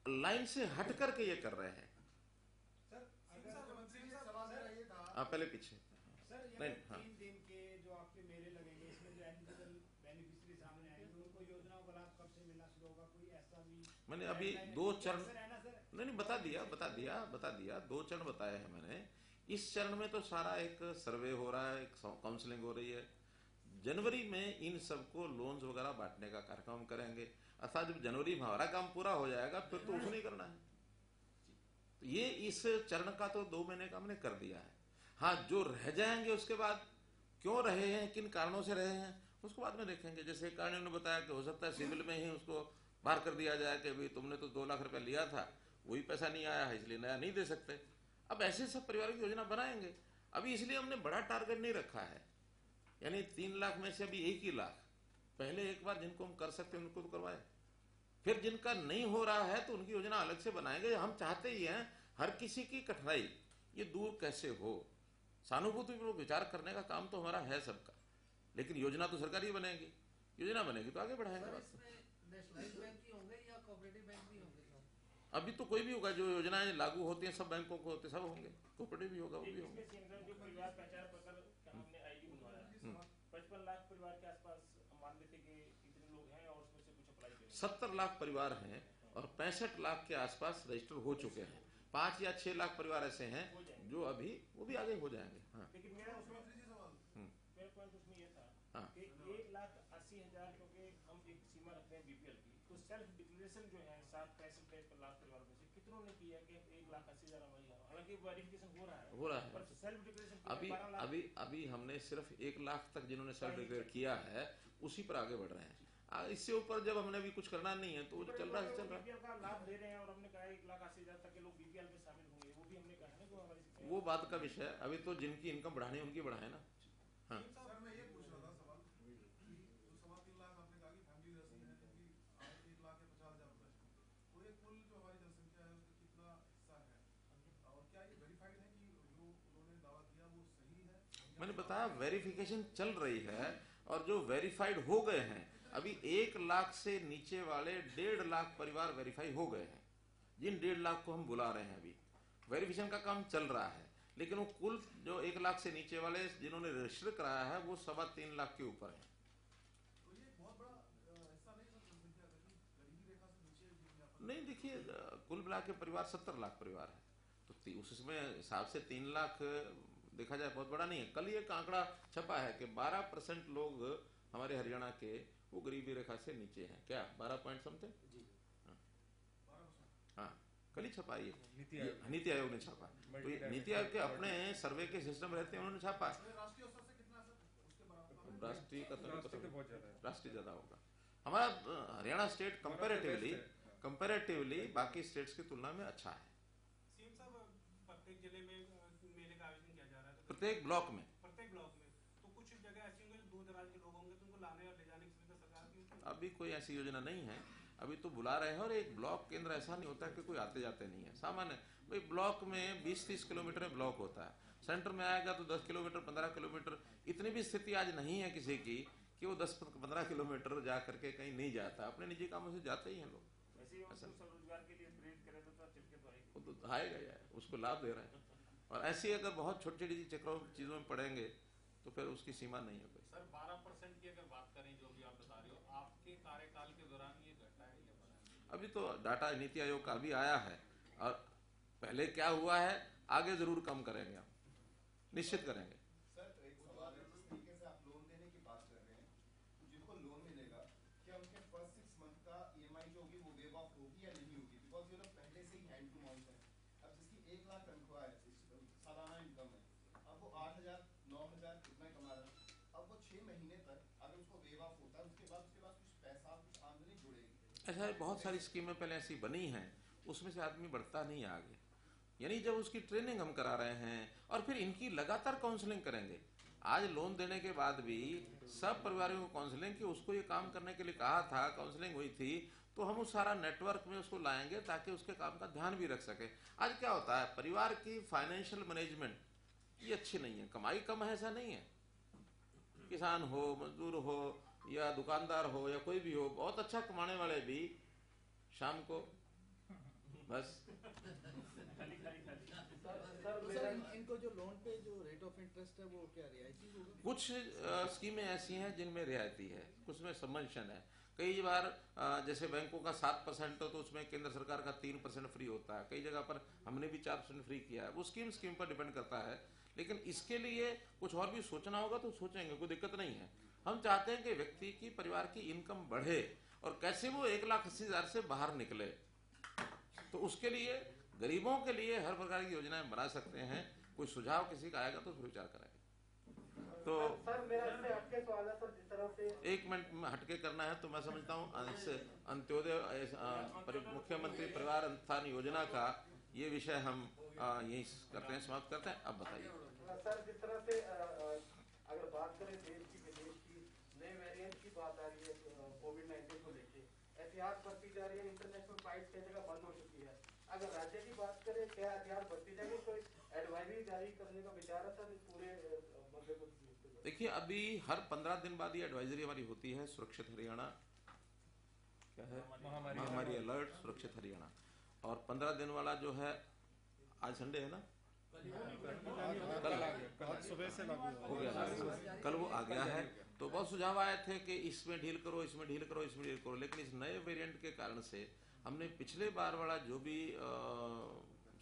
लाइन से हट करके ये कर रहे हैं। पहले पीछे सर, ये नहीं, हाँ। 3 दिन के जो आपके मेले लगेंगे, इसमें जो एलिजिबल बेनिफिशियरी सामने आएंगे, उनको योजनाओं का लाभ कब से मिलना शुरू होगा? कोई ऐसा भी मैंने अभी guideline 2 है? चरण, सर, है ना सर? नहीं बता दिया 2 चरण बताए हैं मैंने। इस चरण में तो सारा एक सर्वे हो रहा है, एक काउंसलिंग हो रही है। जनवरी में इन सबको लोन्स वगैरह बांटने का कार्यक्रम करेंगे, अर्थात जब जनवरी में हमारा काम पूरा हो जाएगा फिर तो उसने ही करना है। तो ये इस चरण का तो 2 महीने का हमने कर दिया है। हाँ, जो रह जाएंगे उसके बाद क्यों रहे हैं, किन कारणों से रहे हैं, उसको बाद में देखेंगे। जैसे कारण ने बताया कि हो सकता है सिविल में ही उसको बाहर कर दिया जाए कि भाई तुमने तो 2 लाख रुपया लिया था, वही पैसा नहीं आया है इसलिए नया नहीं दे सकते। अब ऐसे सब परिवार की योजना बनाएंगे। अभी इसलिए हमने बड़ा टारगेट नहीं रखा है, यानी 3 लाख में से अभी 1 ही लाख, पहले एक बार जिनको हम कर सकते हैं उनको तो करवाए, फिर जिनका नहीं हो रहा है तो उनकी योजना अलग से बनाएंगे। हम चाहते ही हैं हर किसी की कठिनाई ये दूर कैसे हो, सहानुभूतिपूर्वक विचार करने का काम तो हमारा है सबका, लेकिन योजना तो सरकारी बनेगी, योजना बनेगी तो आगे बढ़ाएंगे बात। नेशनलाइज्ड बैंक ही होंगे या कोऑपरेटिव बैंक भी होंगे सर? अभी तो कोई भी होगा, जो योजनाएं लागू होती हैं सब बैंकों को होते सब होंगे, कोऑपरेटिव भी होगा वो भी होंगे। जो परिवार पहचान पत्र का हमने आईडी बनवाया, 55 लाख परिवार के आसपास मान लेते कि कितने लोग हैं और उसमें से कुछ अप्लाई करेंगे। 70 लाख परिवार हैं और 65 लाख के आसपास रजिस्टर हो चुके हैं। 5 या 6 लाख परिवार ऐसे हैं जो अभी वो भी आगे हो जाएंगे। हाँ। लेकिन मेरा पॉइंट उसमें ये था हाँ। कि 1,80,000, क्योंकि हम एक सीमा रखते हैं बीपीएल की, तो सेल्फ डिक्लेरेशन जो है 65 लाख परिवार में से कितनों ने किया कि 1,80,000 हमारी, हालांकि वेरिफिकेशन हो रहा है पर सेल्फ डिक्लेरेशन अभी हमने सिर्फ 1 लाख तक जिन्होंने सेल्फ डिक्लेयर किया है उसी पर आगे बढ़ रहे हैं। इससे ऊपर जब हमने भी कुछ करना नहीं है तो चल रहा है बीपीएल का लाभ ले रहे हैं और हमने कहा 1,80,000 तक के लोग बीपीएल में शामिल होंगे, वो भी हमने कहा है कि हमारी वो बात का विषय है। अभी तो जिनकी इनकम बढ़ानी है उनकी बढ़ाए ना। हाँ। सर मैं ये पूछ रहा था सवाल कि जो 3.25 लाख आपने कहा कि फैमिली रहती है जिनकी आय 1,50,000 रुपए, तो ये कुल जो हमारी जनसंख्या है उसका कितना हिस्सा है और क्या ये वेरीफाइड है कि जो उन्होंने दावा किया वो सही है? मैंने बताया वेरिफिकेशन चल रही है और जो वेरीफाइड हो गए हैं, अभी 1 लाख से नीचे वाले 1.5 लाख परिवार वेरीफाई हो गए हैं। जिन 1.5 लाख को हम बुला रहे हैं अभी वेरिफिकेशन का काम चल रहा है, लेकिन वो कुल जो 1 लाख से नीचे वाले जिन्होंने रजिस्टर कराया है वो 3.25 लाख के ऊपर है। तो ये बहुत बड़ा हिस्सा नहीं सर जनसंख्या का, गरीबी रेखा से नीचे यहाँ पर? नहीं, देखिए कुल मिला के परिवार 70 लाख परिवार है, तो उसमें हिसाब से 3 लाख देखा जाए बहुत बड़ा नहीं है। कल ये एक आंकड़ा छपा है कि 12% लोग हमारे हरियाणा के वो गरीबी रेखा से नीचे हैं। क्या 12 पॉइंट समथिंग? हाँ, कल ही छपा ये नीति आयोग ने छापा। तो ये नीति आयोग के अपने सर्वे के सिस्टम रहते हैं, उन्होंने छापा। राष्ट्रीय स्तर से कितना सर उसके बराबर? राष्ट्रीय का तो बहुत ज्यादा है, राष्ट्रीय ज्यादा होगा। हमारा हरियाणा स्टेट कंपेरेटिवली बाकी स्टेट्स की तुलना में अच्छा है। सीएम साहब, प्रत्येक जिले में मेले का आयोजन किया जा रहा है, तो प्रत्येक ब्लॉक में तो कुछ जगह ऐसी होंगी जो दूर दराज के लोग होंगे तो उनको लाने और ले जाने की सुविधा सरकार की अभी कोई ऐसी योजना नहीं है, अभी तो बुला रहे हैं। और एक ब्लॉक केंद्र ऐसा नहीं होता कि कोई आते जाते नहीं है, सामान्य भाई ब्लॉक में 20-30 किलोमीटर में ब्लॉक होता है, सेंटर में आएगा तो 10 किलोमीटर 15 किलोमीटर। इतनी भी स्थिति आज नहीं है किसी की कि वो 10-15 किलोमीटर जा करके कहीं नहीं जाता, अपने निजी कामों से जाते ही हैं लोग। रोजगार के लिए प्रेरित करें तो चिपके तो आएगी, वो तो आएगा यार, उसको लाभ दे रहे हैं। और ऐसी अगर बहुत छोटी छोटी चीजों में पड़ेंगे तो फिर उसकी सीमा नहीं है कोई। सर 12% की अगर बात करें जो भी आप बता रहे हो, आपके कार्यकाल के दौरान ये घटा है या बढ़ा है? अभी तो डाटा नीति आयोग का अभी आया है और पहले क्या हुआ है आगे जरूर कम करेंगे हम। निश्चित करेंगे। सर एक सवाल है, जिस तरीके से आप लोन देने की बात कर रहे हैं, तो जिनको लोन मिलेगा क्या उनके फर्स्ट 6 मंथ का ईएमआई जो होगी वो वेव ऑफ होगी या नहीं होगी? बिकॉज ये लोग पहले से ही हैंड टू माउथ है। अब जिसकी 1 लाख तनख्वाह है, सालाना इनकम है, अब वो 8,000 9,000 इतना कमा रहा है, अब वो 6 महीने तक अगर उसको वेव ऑफ होता है उसके बाद कुछ पैसा कुछ आमदनी जुड़ेगी। ऐसा बहुत सारी स्कीमें पहले ऐसी बनी हैं, उसमें से आदमी बढ़ता नहीं है आगे। यानी जब उसकी ट्रेनिंग हम करा रहे हैं और फिर इनकी लगातार काउंसलिंग करेंगे। आज लोन देने के बाद भी सब परिवारों को काउंसलिंग, कि उसको ये काम करने के लिए कहा था, काउंसलिंग हुई थी, तो हम उस सारा नेटवर्क में उसको लाएंगे ताकि उसके काम का ध्यान भी रख सके। आज क्या होता है, परिवार की फाइनेंशियल मैनेजमेंट ये अच्छी नहीं है। कमाई कम है ऐसा नहीं है, किसान हो, मजदूर हो या दुकानदार हो या कोई भी हो, बहुत अच्छा कमाने वाले भी शाम को बस। सर इनको जो लोन पे जो रेट ऑफ इंटरेस्ट है वो क्या रियायती होगा? कुछ स्कीमें ऐसी हैं जिनमें रियायती है, कुछ में सबवेंशन है। कई बार जैसे बैंकों का 7% हो तो उसमें केंद्र सरकार का 3% फ्री होता है। कई जगह पर हमने भी 4% फ्री किया है। वो स्कीम पर डिपेंड करता है। लेकिन इसके लिए कुछ और भी सोचना होगा तो सोचेंगे, कोई दिक्कत नहीं है। हम चाहते हैं कि व्यक्ति की, परिवार की इनकम बढ़े और कैसे वो 1,80,000 से बाहर निकले। तो उसके लिए गरीबों के लिए हर प्रकार की योजनाएं बना सकते हैं। कोई सुझाव किसी का आएगा तो फिर विचार करेंगे। तो सर मेरा इससे हटके सवाल है सर, जिस तरह से 1 मिनट में हटके करना है तो मैं समझता हूँ अंत्योदय मुख्यमंत्री परिवार अनुत्थान योजना का ये विषय हम यही करते हैं, समाप्त करते हैं। अब बताइए सर, जिस तरह से अगर बात करें देश की विदेश की नए वेरिएंट की बात आ रही है कोविड-19 को लेके, एहतियात बरती जा रही है, इंटरनेशनल फ्लाइट कई जगह बंद हो चुकी है। अगर राज्य की बात करें, क्या एहतियात बरती जाएगी? कोई एडवाइजरी जारी करने का विचार है सर इस पूरे मसले को? देखिए, अभी हर 15 दिन बाद ये एडवाइजरी हमारी होती है। सुरक्षित हरियाणा क्या है, महामारी अलर्ट सुरक्षित हरियाणा। और 15 दिन वाला जो है, आज संडे है ना, कल सुबह से लागू हो गया, कल वो आ गया है। तो बहुत सुझाव आए थे कि इसमें ढील करो, इसमें ढील करो, इसमें ढील करो। लेकिन इस नए वेरिएंट के कारण से हमने पिछले बार वाला जो भी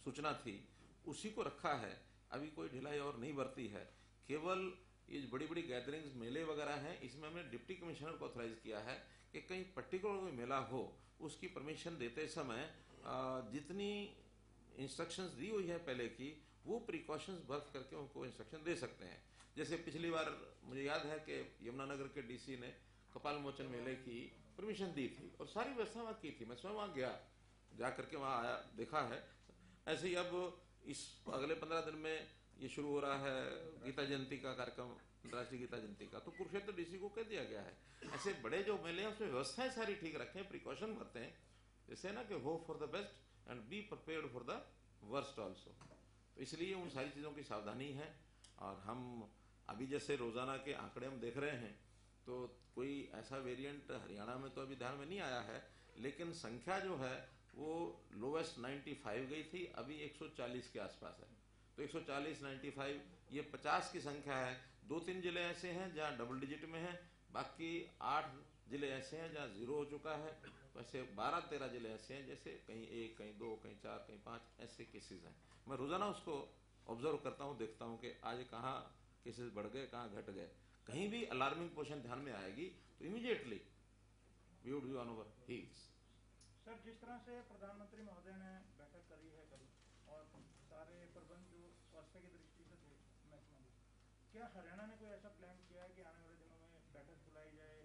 सूचना थी उसी को रखा है। अभी कोई ढिलाई और नहीं बरती है। केवल ये बड़ी बड़ी गैदरिंग्स, मेले वगैरह हैं, इसमें हमने डिप्टी कमिश्नर को ऑथराइज किया है कि कहीं पर्टिकुलर कोई मेला हो उसकी परमिशन देते समय जितनी इंस्ट्रक्शंस दी हुई है पहले की, वो प्रिकॉशंस बर्थ करके उनको इंस्ट्रक्शन दे सकते हैं। जैसे पिछली बार मुझे याद है कि यमुनानगर के डीसी ने कपाल मोचन मेले की परमिशन दी थी और सारी व्यवस्था वहाँ की थी। मैं स्वयं वहाँ गया, जा करके वहाँ आया, देखा है। ऐसे ही अब इस अगले 15 दिन में ये शुरू हो रहा है गीता जयंती का कार्यक्रम, अंतर्राष्ट्रीय गीता जयंती का, तो कुरुक्षेत्र डीसी को कह दिया गया है ऐसे बड़े जो मेले हैं उसमें व्यवस्थाएं सारी ठीक रखें, प्रिकॉशन बरतें। जैसे ना कि hope for the best and be prepared for the worst also. तो इसलिए उन सारी चीज़ों की सावधानी है। और हम अभी जैसे रोजाना के आंकड़े हम देख रहे हैं तो कोई ऐसा वेरिएंट हरियाणा में तो अभी ध्यान में नहीं आया है, लेकिन संख्या जो है वो लोवेस्ट 95 गई थी, अभी 140 के आसपास है। तो 140, 95, ये 50 की संख्या है। 2-3 जिले ऐसे हैं जहाँ डबल डिजिट में है, बाकी 8 जिले ऐसे हैं जहाँ 0 हो चुका है। वैसे 12-13 जिले ऐसे हैं जैसे कहीं 1, कहीं 2, कहीं 4, कहीं 5 ऐसे केसेस हैं। मैं रोजाना उसको ऑब्जर्व करता हूँ, देखता हूँ कि आज कहाँ केसेस बढ़ गए, कहाँ घट गए। कहीं भी अलार्मिंग पोजीशन ध्यान में आएगी तो immediately we would be on our heels. Sir, जिस तरह से प्रधानमंत्री महोदय ने बैठक करी है कल और सारे प्रबंध जो स्वास्थ्य की दृष्टि से थे मैक्सिमम, क्या हरियाणा ने कोई ऐसा प्लान किया है कि आने वाले दिनों में बैठक बुलाई जाए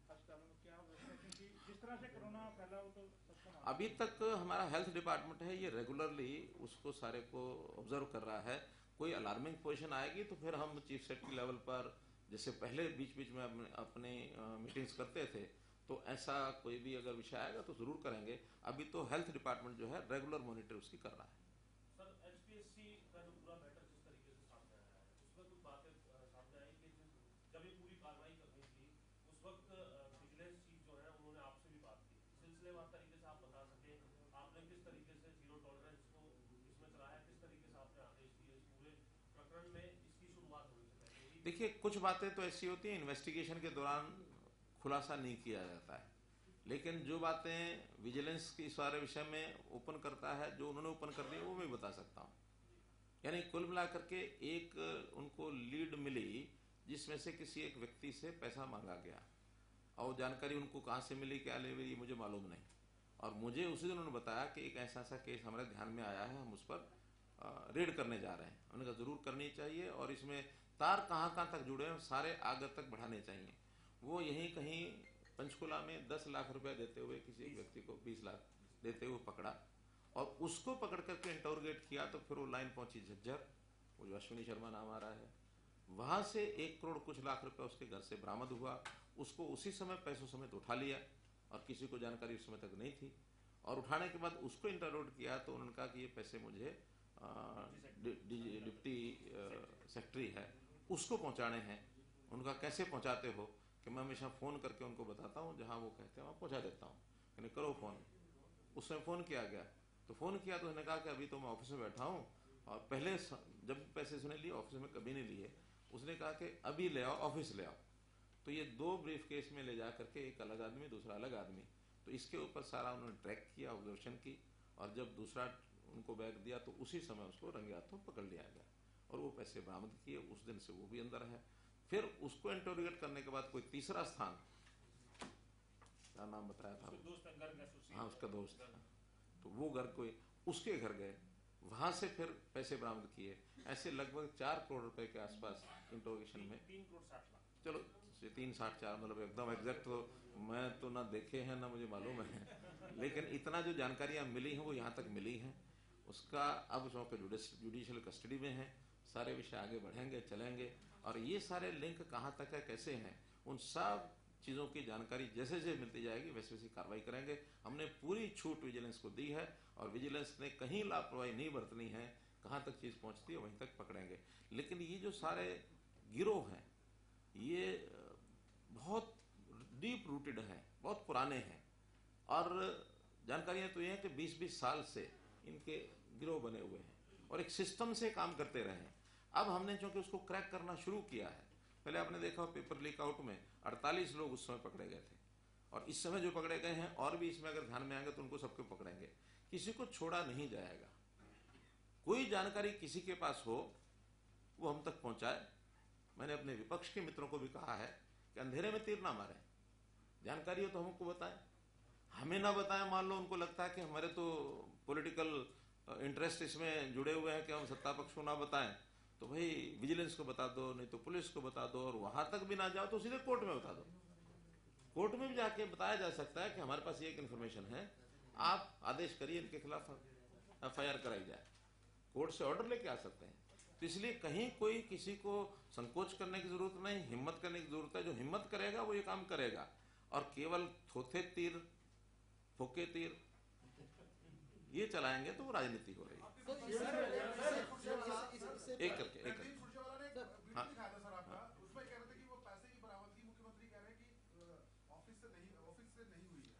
अस्पतालों में? क्या व्यवस्था, क्योंकि जिस तरह से कोरोना फैला हो तो सबको अभी तक हमारा हेल्थ डिपार्टमेंट है ये रेगुलरली उसको सारे को ऑब्जर्व कर रहा है। कोई अलार्मिंग पोजीशन आएगी तो फिर हम चीफ सेक्रेटरी लेवल पर, जैसे पहले बीच बीच में अपने मीटिंग्स करते थे, तो ऐसा कोई भी अगर विषय आएगा तो जरूर करेंगे। अभी तो हेल्थ डिपार्टमेंट जो है रेगुलर मॉनिटर उसकी कर रहा है। सर, एचपीएससी का जो पूरा मैटर जिस तरीके से सामने आया है उसमें कुछ बातें सामने आई कि जब ये पूरी कार्रवाई करनी थी उस वक्त विजिलेंस चीफ जो है उन्होंने आपसे भी बात की। सिलसिलेवार तरीके से आप बता सकें आपने किस तरीके से जीरो टॉलरेंस को इसमें चलाया, किस तरीके से आपने आदेश दिए इस पूरे प्रकरण में? इसकी शुरुआत होनी चाहिए। देखिए, कुछ बातें तो ऐसी होती हैं इन्वेस्टिगेशन के दौरान खुलासा नहीं किया जाता है, लेकिन जो बातें विजिलेंस के इस सारे विषय में ओपन करता है, जो उन्होंने ओपन कर दी वो मैं बता सकता हूँ। यानी कुल मिलाकर के एक उनको लीड मिली जिसमें से किसी एक व्यक्ति से पैसा मांगा गया, और जानकारी उनको कहाँ से मिली, क्या ले मिली, मुझे मालूम नहीं। और मुझे उसी दिन उन्होंने बताया कि एक ऐसा केस हमारे ध्यान में आया है, हम उस पर रेड करने जा रहे हैं। उन्होंने कहा जरूर करनी चाहिए, और इसमें तार कहाँ कहाँ तक जुड़े हैं सारे आगे तक बढ़ाने चाहिए। वो यहीं कहीं पंचकुला में 10 लाख रुपया देते हुए किसी एक व्यक्ति को 20 लाख देते हुए पकड़ा, और उसको पकड़ करके इंटरोगेट किया। तो फिर वो लाइन पहुंची झज्जर, वो जो अश्विनी शर्मा नाम आ रहा है, वहां से 1 करोड़ कुछ लाख रुपया उसके घर से बरामद हुआ। उसको उसी समय पैसों समेत उठा लिया, और किसी को जानकारी उस समय तक नहीं थी। और उठाने के बाद उसको इंटरोगेट किया तो उन्होंने कहा कि ये पैसे मुझे डिप्टी सेक्रेटरी है उसको पहुंचाने हैं। उनका कैसे पहुंचाते हो कि मैं हमेशा फ़ोन करके उनको बताता हूं, जहां वो कहते हैं वहाँ पहुंचा देता हूं, यानी करो फ़ोन। उसमें फ़ोन किया गया, तो फ़ोन किया तो उन्होंने कहा कि अभी तो मैं ऑफिस में बैठा हूँ, और पहले जब पैसे उसने लिए ऑफिस में कभी नहीं लिए। उसने कहा कि अभी ले आओ, ऑफिस ले आओ। तो ये 2 ब्रीफ केस में ले जा करके, एक अलग आदमी दूसरा अलग आदमी, तो इसके ऊपर सारा उन्होंने ट्रैक किया, ऑब्जर्वेशन की, और जब दूसरा उनको बैग दिया तो उसी समय उसको रंगे हाथों पकड़ लिया गया, और वो पैसे बरामद किए। उस दिन से वो भी अंदर है। फिर उसको इंटरोगेट करने के बाद कोई तीसरा स्थान, क्या नाम बताया था, हाँ उसका दोस्त, तो वो घर कोई उसके घर गए, वहां से फिर पैसे बरामद किए। ऐसे लगभग 4 करोड़ रुपए के आसपास इंटरोगेशन में, 3 करोड़ 60 लाख, चलो 364, मतलब एकदम एग्जैक्ट तो मैं तो ना देखे हैं ना मुझे मालूम है, लेकिन इतना जो जानकारियां मिली हैं वो यहाँ तक मिली हैं। उसका अब चूँकि जुडिशियल कस्टडी में है, सारे विषय आगे बढ़ेंगे चलेंगे, और ये सारे लिंक कहाँ तक है, कैसे हैं, उन सब चीज़ों की जानकारी जैसे जैसे मिलती जाएगी वैसे वैसे कार्रवाई करेंगे। हमने पूरी छूट विजिलेंस को दी है, और विजिलेंस ने कहीं लापरवाही नहीं बरतनी है, कहाँ तक चीज़ पहुँचती है वहीं तक पकड़ेंगे। लेकिन ये जो सारे गिरोह हैं ये बहुत डीप रूटेड हैं, बहुत पुराने हैं, और जानकारियाँ तो ये हैं कि 20-20 साल से इनके गिरोह बने हुए हैं, और एक सिस्टम से काम करते रहे हैं। अब हमने चूंकि उसको क्रैक करना शुरू किया है, पहले आपने देखा पेपर लीक आउट में 48 लोग उस समय पकड़े गए थे, और इस समय जो पकड़े गए हैं और भी इसमें अगर ध्यान में आएंगे तो उनको सबको पकड़ेंगे, किसी को छोड़ा नहीं जाएगा। कोई जानकारी किसी के पास हो वो हम तक पहुंचाए। मैंने अपने विपक्ष के मित्रों को भी कहा है कि अंधेरे में तीर ना मारें, जानकारी हो तो हमको बताएं, हमें ना बताएं। मान लो उनको लगता है कि हमारे तो पॉलिटिकल इंटरेस्ट इसमें जुड़े हुए हैं कि हम सत्ता पक्ष को ना बताएं, तो भाई विजिलेंस को बता दो, नहीं तो पुलिस को बता दो, और वहां तक भी ना जाओ तो सीधे कोर्ट में बता दो। कोर्ट में भी जाके बताया जा सकता है कि हमारे पास ये एक इन्फॉर्मेशन है, आप आदेश करिए इनके खिलाफ FIR कराई जाए, कोर्ट से ऑर्डर लेके आ सकते हैं। तो इसलिए कहीं कोई किसी को संकोच करने की जरूरत नहीं, हिम्मत करने की जरूरत है। जो हिम्मत करेगा वो ये काम करेगा, और केवल थोथे तीर, फोके तीर ये चलाएंगे तो वो राजनीति हो रही है। एक करके एक करके हाँ,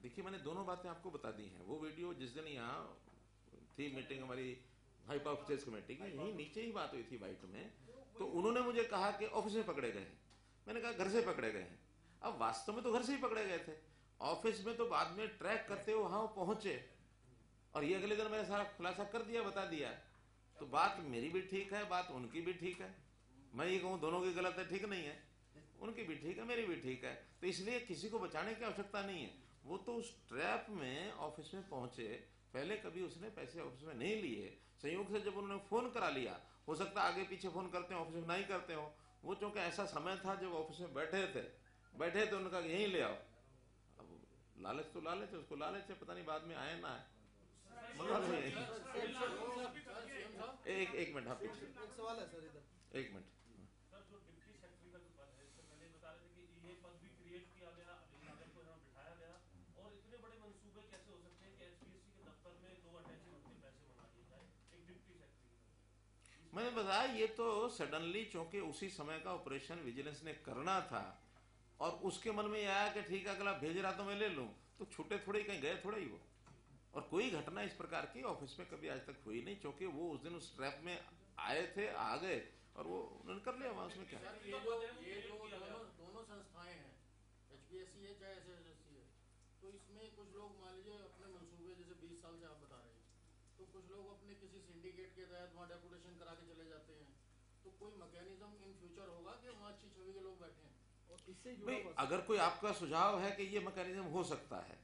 देखिए मैंने दोनों बातें आपको बता दी हैं। वो वीडियो जिस दिन यहाँ थी मीटिंग हमारी हाई पावर ऑफिसर्स कमेटी की, यही नीचे ही बात हुई थी वाइट में, तो उन्होंने मुझे कहा कि ऑफिस में पकड़े गए हैं। मैंने कहा घर से पकड़े गए हैं। अब वास्तव में तो घर से ही पकड़े गए थे, ऑफिस में तो बाद में ट्रैक करते हुए वहां पहुंचे, और ये अगले दिन मैंने सारा खुलासा कर दिया, बता दिया। तो बात मेरी भी ठीक है, बात उनकी भी ठीक है। मैं ये कहूँ दोनों की गलत है, ठीक नहीं है, उनकी भी ठीक है, मेरी भी ठीक है। तो इसलिए किसी को बचाने की आवश्यकता नहीं है। वो तो उस ट्रैप में ऑफिस में पहुंचे, पहले कभी उसने पैसे ऑफिस में नहीं लिए, संयोग से जब उन्होंने फोन करा लिया, हो सकता आगे पीछे फोन करते हो, ऑफिस में नहीं करते हो, वो चूंकि ऐसा समय था जब ऑफिस में बैठे थे उन्होंने कहा यहीं ले आओ। अब लालच तो लालच है, उसको लालच है, पता नहीं बाद में आए ना आए। एक मिनट, हाँ पीछे एक सवाल है सर इधर, एक मिनट। सर जो डिप्टी सेक्रेटरी का जो पद है, इससे पहले बता रहे थे कि ये पद भी क्रिएट किया गया, अभिनंदन को यहाँ बिठाया गया, और इतने बड़े मंसूबे कैसे हो सकते हैं कि HPSC के दफ्तर में 2 अटैची उतने पैसे बना दिए जाए एक डिप्टी सेक्रेटरी। मैंने बताया ये तो सडनली, चूंकि उसी समय का ऑपरेशन विजिलेंस ने करना था, और उसके मन में आया कि ठीक है अगला भेज रहा तो मैं ले लूं, तो छूटे थोड़े कहीं गए थोड़े ही वो। और कोई घटना इस प्रकार की ऑफिस में कभी आज तक हुई नहीं, क्योंकि वो उस दिन उस ट्रैप में आए थे, आ गए, और वो उन्होंने कर लिया वहां। उसमें क्या है, ये जो दोनों संस्थाएं हैं, HPSC है चाहे SSSC है, तो इसमें कुछ लोग मान लीजिए अपने मंसूबे जैसे 20 साल से आप बता रहे हैं, तो कुछ लोग अपने किसी सिंडिकेट के तहत वहाँ डेपुटेशन करा के चले जाते हैं, तो कोई मैकेनिज्म इन फ्यूचर होगा कि वहाँ अच्छी छवि के लोग बैठे हैं? और इससे भाई अगर कोई आपका सुझाव है कि ये मैकेनिज्म हो सकता है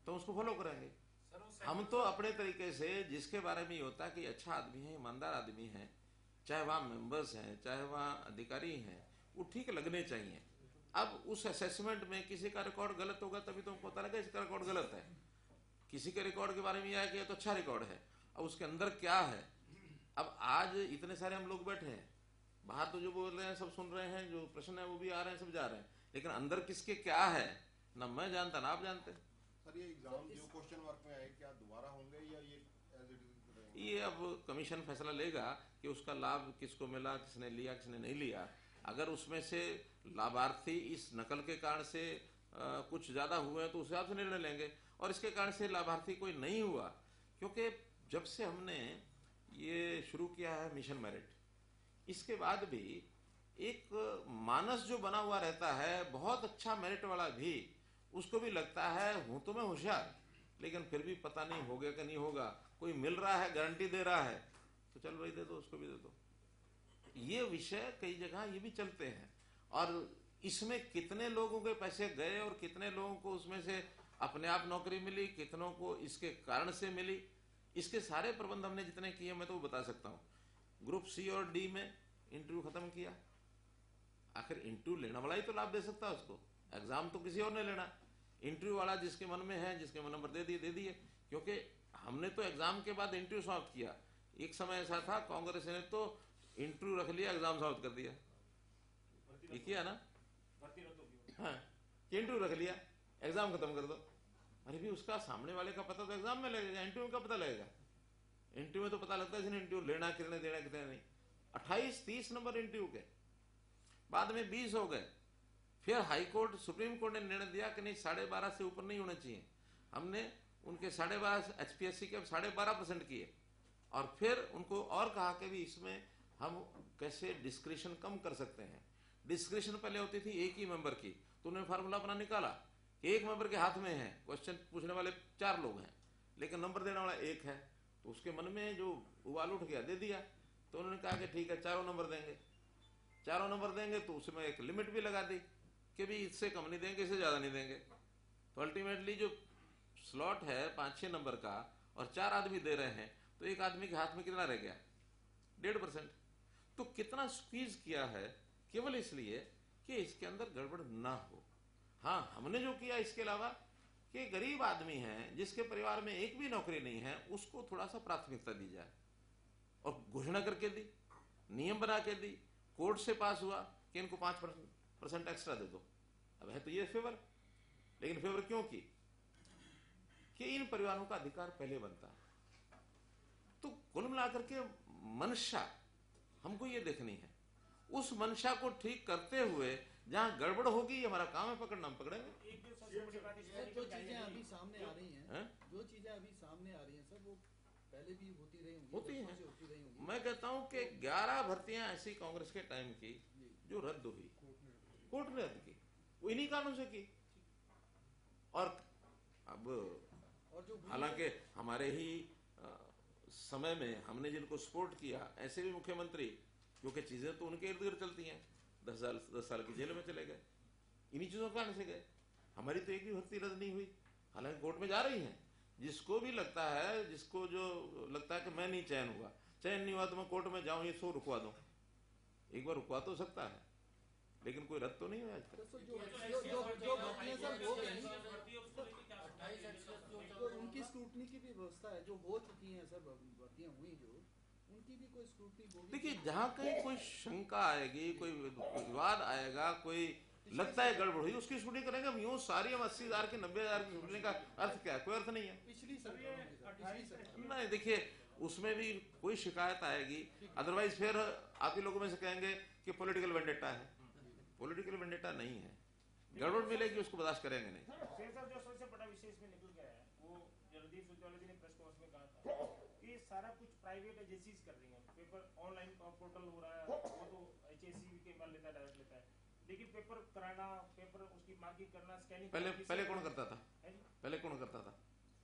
तो उसको फॉलो करेंगे। हम तो अपने तरीके से जिसके बारे में ये होता है कि अच्छा आदमी है, ईमानदार आदमी है, चाहे वहाँ मेंबर्स हैं चाहे वहाँ अधिकारी हैं, वो ठीक लगने चाहिए। अब उस असेसमेंट में किसी का रिकॉर्ड गलत होगा तभी तो पता लगा इसका रिकॉर्ड गलत है। किसी के रिकॉर्ड के बारे में यह है कि ये तो अच्छा रिकॉर्ड है, अब उसके अंदर क्या है। अब आज इतने सारे हम लोग बैठे हैं, बाहर तो जो बोल रहे हैं सब सुन रहे हैं, जो प्रश्न है वो भी आ रहे हैं, सब जा रहे हैं, लेकिन अंदर किसके क्या है ना मैं जानता ना आप जानते। सर ये एग्जाम जो क्वेश्चन मार्क में आए क्या दोबारा होंगे या ये एज इट इज रहेंगे? ये अब कमीशन फैसला लेगा कि उसका लाभ किसको मिला, किसने लिया किसने नहीं लिया। अगर उसमें से लाभार्थी इस नकल के कारण से कुछ ज्यादा हुए हैं तो उस हिसाब से निर्णय लेंगे, और इसके कारण से लाभार्थी कोई नहीं हुआ, क्योंकि जब से हमने ये शुरू किया है मिशन मेरिट, इसके बाद भी एक मानस जो बना हुआ रहता है, बहुत अच्छा मेरिट वाला भी उसको भी लगता है हूं तो मैं होशियार, लेकिन फिर भी पता नहीं हो गया कि नहीं होगा, कोई मिल रहा है गारंटी दे रहा है तो चल भाई दे दो, उसको भी दे दो। ये विषय कई जगह ये भी चलते हैं, और इसमें कितने लोगों के पैसे गए और कितने लोगों को उसमें से अपने आप नौकरी मिली, कितनों को इसके कारण से मिली, इसके सारे प्रबंध हमने जितने किए मैं तो वो बता सकता हूँ। ग्रुप सी और डी में इंटरव्यू खत्म किया, आखिर इंटरव्यू लेने वाला ही तो लाभ दे सकता है उसको, एग्जाम तो किसी और ने लेना। इंटरव्यू वाला जिसके मन में है, जिसके मन नंबर दे दिए, क्योंकि हमने तो एग्जाम के बाद इंटरव्यू समाप्त किया। एक समय ऐसा था कांग्रेस ने तो इंटरव्यू रख लिया, एग्जाम समाप्त कर दिया, ये किया ना, हाँ इंटरव्यू रख लिया एग्जाम खत्म कर दो। अरे भी उसका सामने वाले का पता तो एग्जाम में लगेगा, इंटरव्यू का पता लगेगा। इंटरव्यू में तो पता लगता है जिन्हें इंटरव्यू लेना कितने देना कितने नहीं। 28-30 नंबर इंटरव्यू के, बाद में 20 हो गए। फिर हाई कोर्ट सुप्रीम कोर्ट ने निर्णय दिया कि नहीं 12.5 से ऊपर नहीं होना चाहिए। हमने उनके 12.5 HPSC के 12.5% किए, और फिर उनको और कहा कि भी इसमें हम कैसे डिस्क्रिशन कम कर सकते हैं। डिस्क्रिशन पहले होती थी एक ही मेंबर की, तो उन्होंने फार्मूला अपना निकाला, एक मेंबर के हाथ में है, क्वेश्चन पूछने वाले 4 लोग हैं लेकिन नंबर देने वाला एक है, तो उसके मन में जो उबाल उठ गया, दे दिया। तो उन्होंने कहा कि ठीक है 4 नंबर देंगे, 4 नंबर देंगे, तो उसमें एक लिमिट भी लगा दी कि भी इससे कम नहीं देंगे, इससे ज्यादा नहीं देंगे। तो अल्टीमेटली जो स्लॉट है 5-6 नंबर का और 4 आदमी दे रहे हैं, तो एक आदमी के हाथ में कितना रह गया, 1.5%। तो कितना स्क्वीज किया है केवल इसलिए कि इसके अंदर गड़बड़ ना हो। हाँ हमने जो किया इसके अलावा कि गरीब आदमी है जिसके परिवार में एक भी नौकरी नहीं है, उसको थोड़ा सा प्राथमिकता दी जाए, और घोषणा करके दी, नियम बना के दी, कोर्ट से पास हुआ कि इनको 5% एक्स्ट्रा दे दो। अब है तो ये फेवर, लेकिन फेवर क्यों की कि इन परिवारों का अधिकार पहले बनता है। तो कुल मिलाकर के मंशा हमको ये देखनी है, उस मंशा को ठीक करते हुए जहां गड़बड़ होगी हमारा काम है पकड़ना, हम पकड़ेंगे। जो चीजें अभी सामने आ रही हैं, जो चीजें अभी सामने आ रही हैं सर, वो पहले भी होती रही होंगी। मैं कहता हूं कि 11 भर्तियां ऐसी कांग्रेस के टाइम की जो रद्द हुई, कोर्ट ने रद्द की, वो इन्हीं कानून से की। और अब हालांकि हमारे ही समय में हमने जिनको सपोर्ट किया ऐसे भी मुख्यमंत्री, क्योंकि चीजें तो उनके इर्द गिर्द चलती हैं, 10 साल की जेल में चले गए, इन्हीं चीजों के कारण से गए। हमारी तो एक भी भर्ती रद्द नहीं हुई, हालांकि कोर्ट में जा रही हैं। जिसको भी लगता है, जिसको जो लगता है कि मैं नहीं चयन हुआ, चयन नहीं हुआ तो मैं कोर्ट में जाऊं, ये 100 रुकवा दूं, एक बार रुकवा तो सकता है, लेकिन कोई रद्द तो नहीं हुआ आज तक। उनकी स्क्रूटनी की भी व्यवस्था है, जो हो चुकी है सर, भर्तियां हुई जो, उनकी भी कोई स्क्रूटनी होगी। देखिए जहां कहीं कोई शंका आएगी, कोई विवाद आएगा, कोई लगता है गड़बड़ हुई, उसकी स्क्रूटनी करेंगे। हम यूं सारी हम 80,000 की 90,000 की स्क्रूटनी का अर्थ क्या है, कोई अर्थ नहीं है। नहीं देखिए उसमें भी कोई शिकायत आएगी, अदरवाइज फिर आप ही लोगों में से कहेंगे कि पॉलिटिकल वेंडेटा है। पॉलिटिकल वेंडेटा नहीं है, गड़बड़ मिलेगी उसको बर्दाश्त करेंगे नहीं। जो सबसे बड़ा विषय इसमें निकल गया है, वो जगदीप सुरजेवाला जी ने प्रेस कॉन्फ्रेंस में कहा था कि सारा कुछ प्राइवेट एजेंसीज कर रही हैं, पेपर ऑनलाइन पोर्टल हो रहा है, वो तो HSC के माल लेता है, डायरेक्ट लेता है, लेकिन पेपर कराना, पेपर उसकी मार्किंग करना, स्कैनिंग पहले कौन करता था? पहले कौन करता था?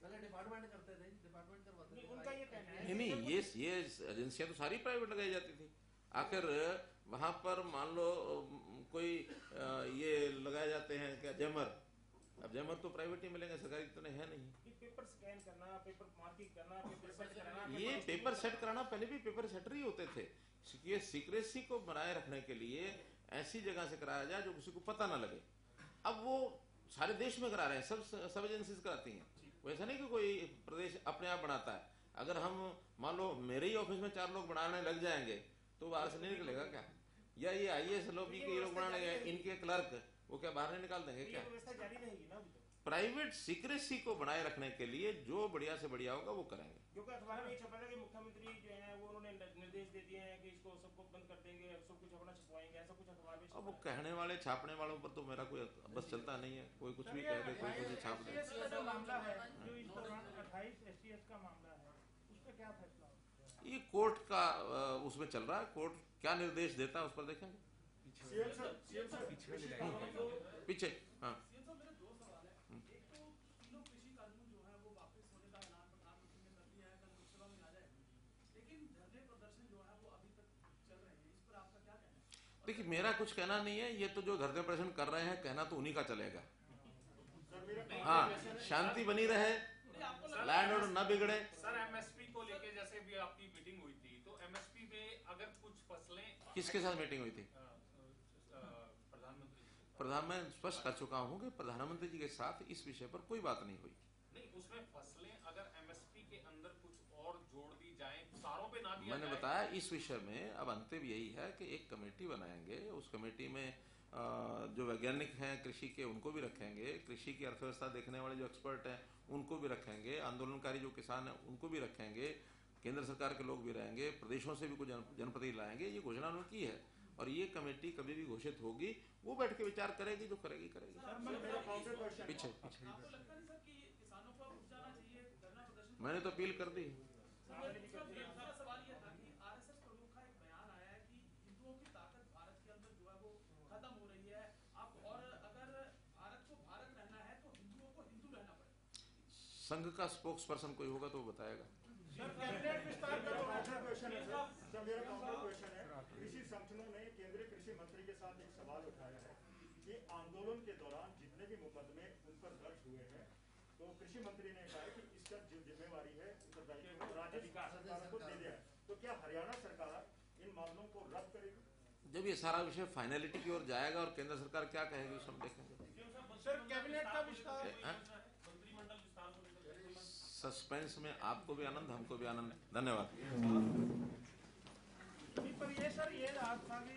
पहले डिपार्टमेंट करते थे, डिपार्टमेंट करवाते थे। उनका ये कहना है ये एजेंसियां तो सारी प्राइवेट लगाई जाती थी। आखिर वहां पर मान लो कोई ये लगाए जाते हैं क्या जैमर, अब जैमर तो प्राइवेट ही मिलेंगे, सरकारी इतने हैं नहीं। पेपर स्कैन करना, पेपर मार्किंग करना, पेपर सेट कराना, ये पेपर सेट कराना, पहले भी पेपर सेटर ही होते थे। ये सीक्रेसी को बनाए रखने के लिए ऐसी जगह से कराया जाए जो किसी को पता ना लगे। अब वो सारे देश में करा रहे हैं, सब एजेंसीज कराती हैं। वैसा नहीं कि कोई प्रदेश अपने आप बनाता है। अगर हम मान लो मेरे ही ऑफिस में 4 लोग बनाने लग जाएंगे तो बाहर से नहीं निकलेगा क्या? या ये IAS लॉबी के लोग बनाने गए, इनके क्लर्क वो क्या बाहर नहीं निकाल देंगे क्या? जारी रहेगी ना। प्राइवेट सीक्रेसी को बनाए रखने के लिए जो बढ़िया से बढ़िया होगा वो करेंगे। क्योंकि अखबार में ये छपा था कि मुख्यमंत्री जो है वो उन्होंने निर्देश दे दिए हैं कि इसको सबको बंद कर देंगे, सब कुछ अपना छपवाएंगे, ऐसा कुछ अखबार में। अब वो कहने वाले छापने वालों पर तो मेरा कोई बस चलता नहीं है। कोई कुछ भी कह दे, कोई कुछ छाप दे। जो मामला है जो इस दौरान 28 STS का मामला है, उस पर क्या फैसला होगा? ये कोर्ट का उसमें चल रहा है। कोर्ट क्या निर्देश देता है उस पर देखेंगे। पीछे हाँ देखिए, मेरा कुछ कहना नहीं है। ये तो जो धरने प्रदर्शन कर रहे हैं, कहना तो उन्हीं का चलेगा। हाँ, शांति बनी रहे, लैंड ऑर्डर न बिगड़े। सर MSP को लेके जैसे भी आपकी मीटिंग हुई थी, तो MSP में अगर कुछ फसलें, किसके साथ मीटिंग हुई थी? प्रधानमंत्री। मैं स्पष्ट कर चुका हूँ कि प्रधानमंत्री जी के साथ इस विषय पर कोई बात नहीं हुई। नहीं, उसमें फसलें अगर MSP के अंदर कुछ और जोड़ दी जाए, सारों पे ना दिया मैंने जाए। बताया इस विषय में अब अंतिम यही है कि एक कमेटी बनाएंगे। उस कमेटी में जो वैज्ञानिक हैं कृषि के उनको भी रखेंगे, कृषि की अर्थव्यवस्था देखने वाले जो एक्सपर्ट हैं उनको भी रखेंगे, आंदोलनकारी जो किसान हैं उनको भी रखेंगे, केंद्र सरकार के लोग भी रहेंगे, प्रदेशों से भी कुछ जनप्रतिनिधि लाएंगे। ये घोषणा उन्होंने की है और ये कमेटी कभी भी घोषित होगी वो बैठ के विचार करेगी, जो करेगी करेगी। पीछे मैंने तो अपील कर दी। संघ का स्पोक्स पर्सन कोई होगा तो वो बताएगा। कृषि संगठनों ने केंद्रीय कृषि मंत्री के साथ एक सवाल उठाया है कि आंदोलन के दौरान जितने भी मुकदमे उन पर दर्ज हुए हैं, तो कृषि मंत्री ने कहा कि इसका जो जिम्मेवारी है उत्तरदायित्व राज्य सरकार को दे दिया है। तो क्या हरियाणा सरकार इन मामलों को रद्द करेगी? जब ये सारा विषय फाइनलिटी की ओर जाएगा और केंद्र सरकार क्या कहेगी उस हम देखेंगे। सर कैबिनेट का विस्तार, सस्पेंस में आपको भी आनंद, हमको भी आनंद। धन्यवाद। पर ये सर ये आज था कि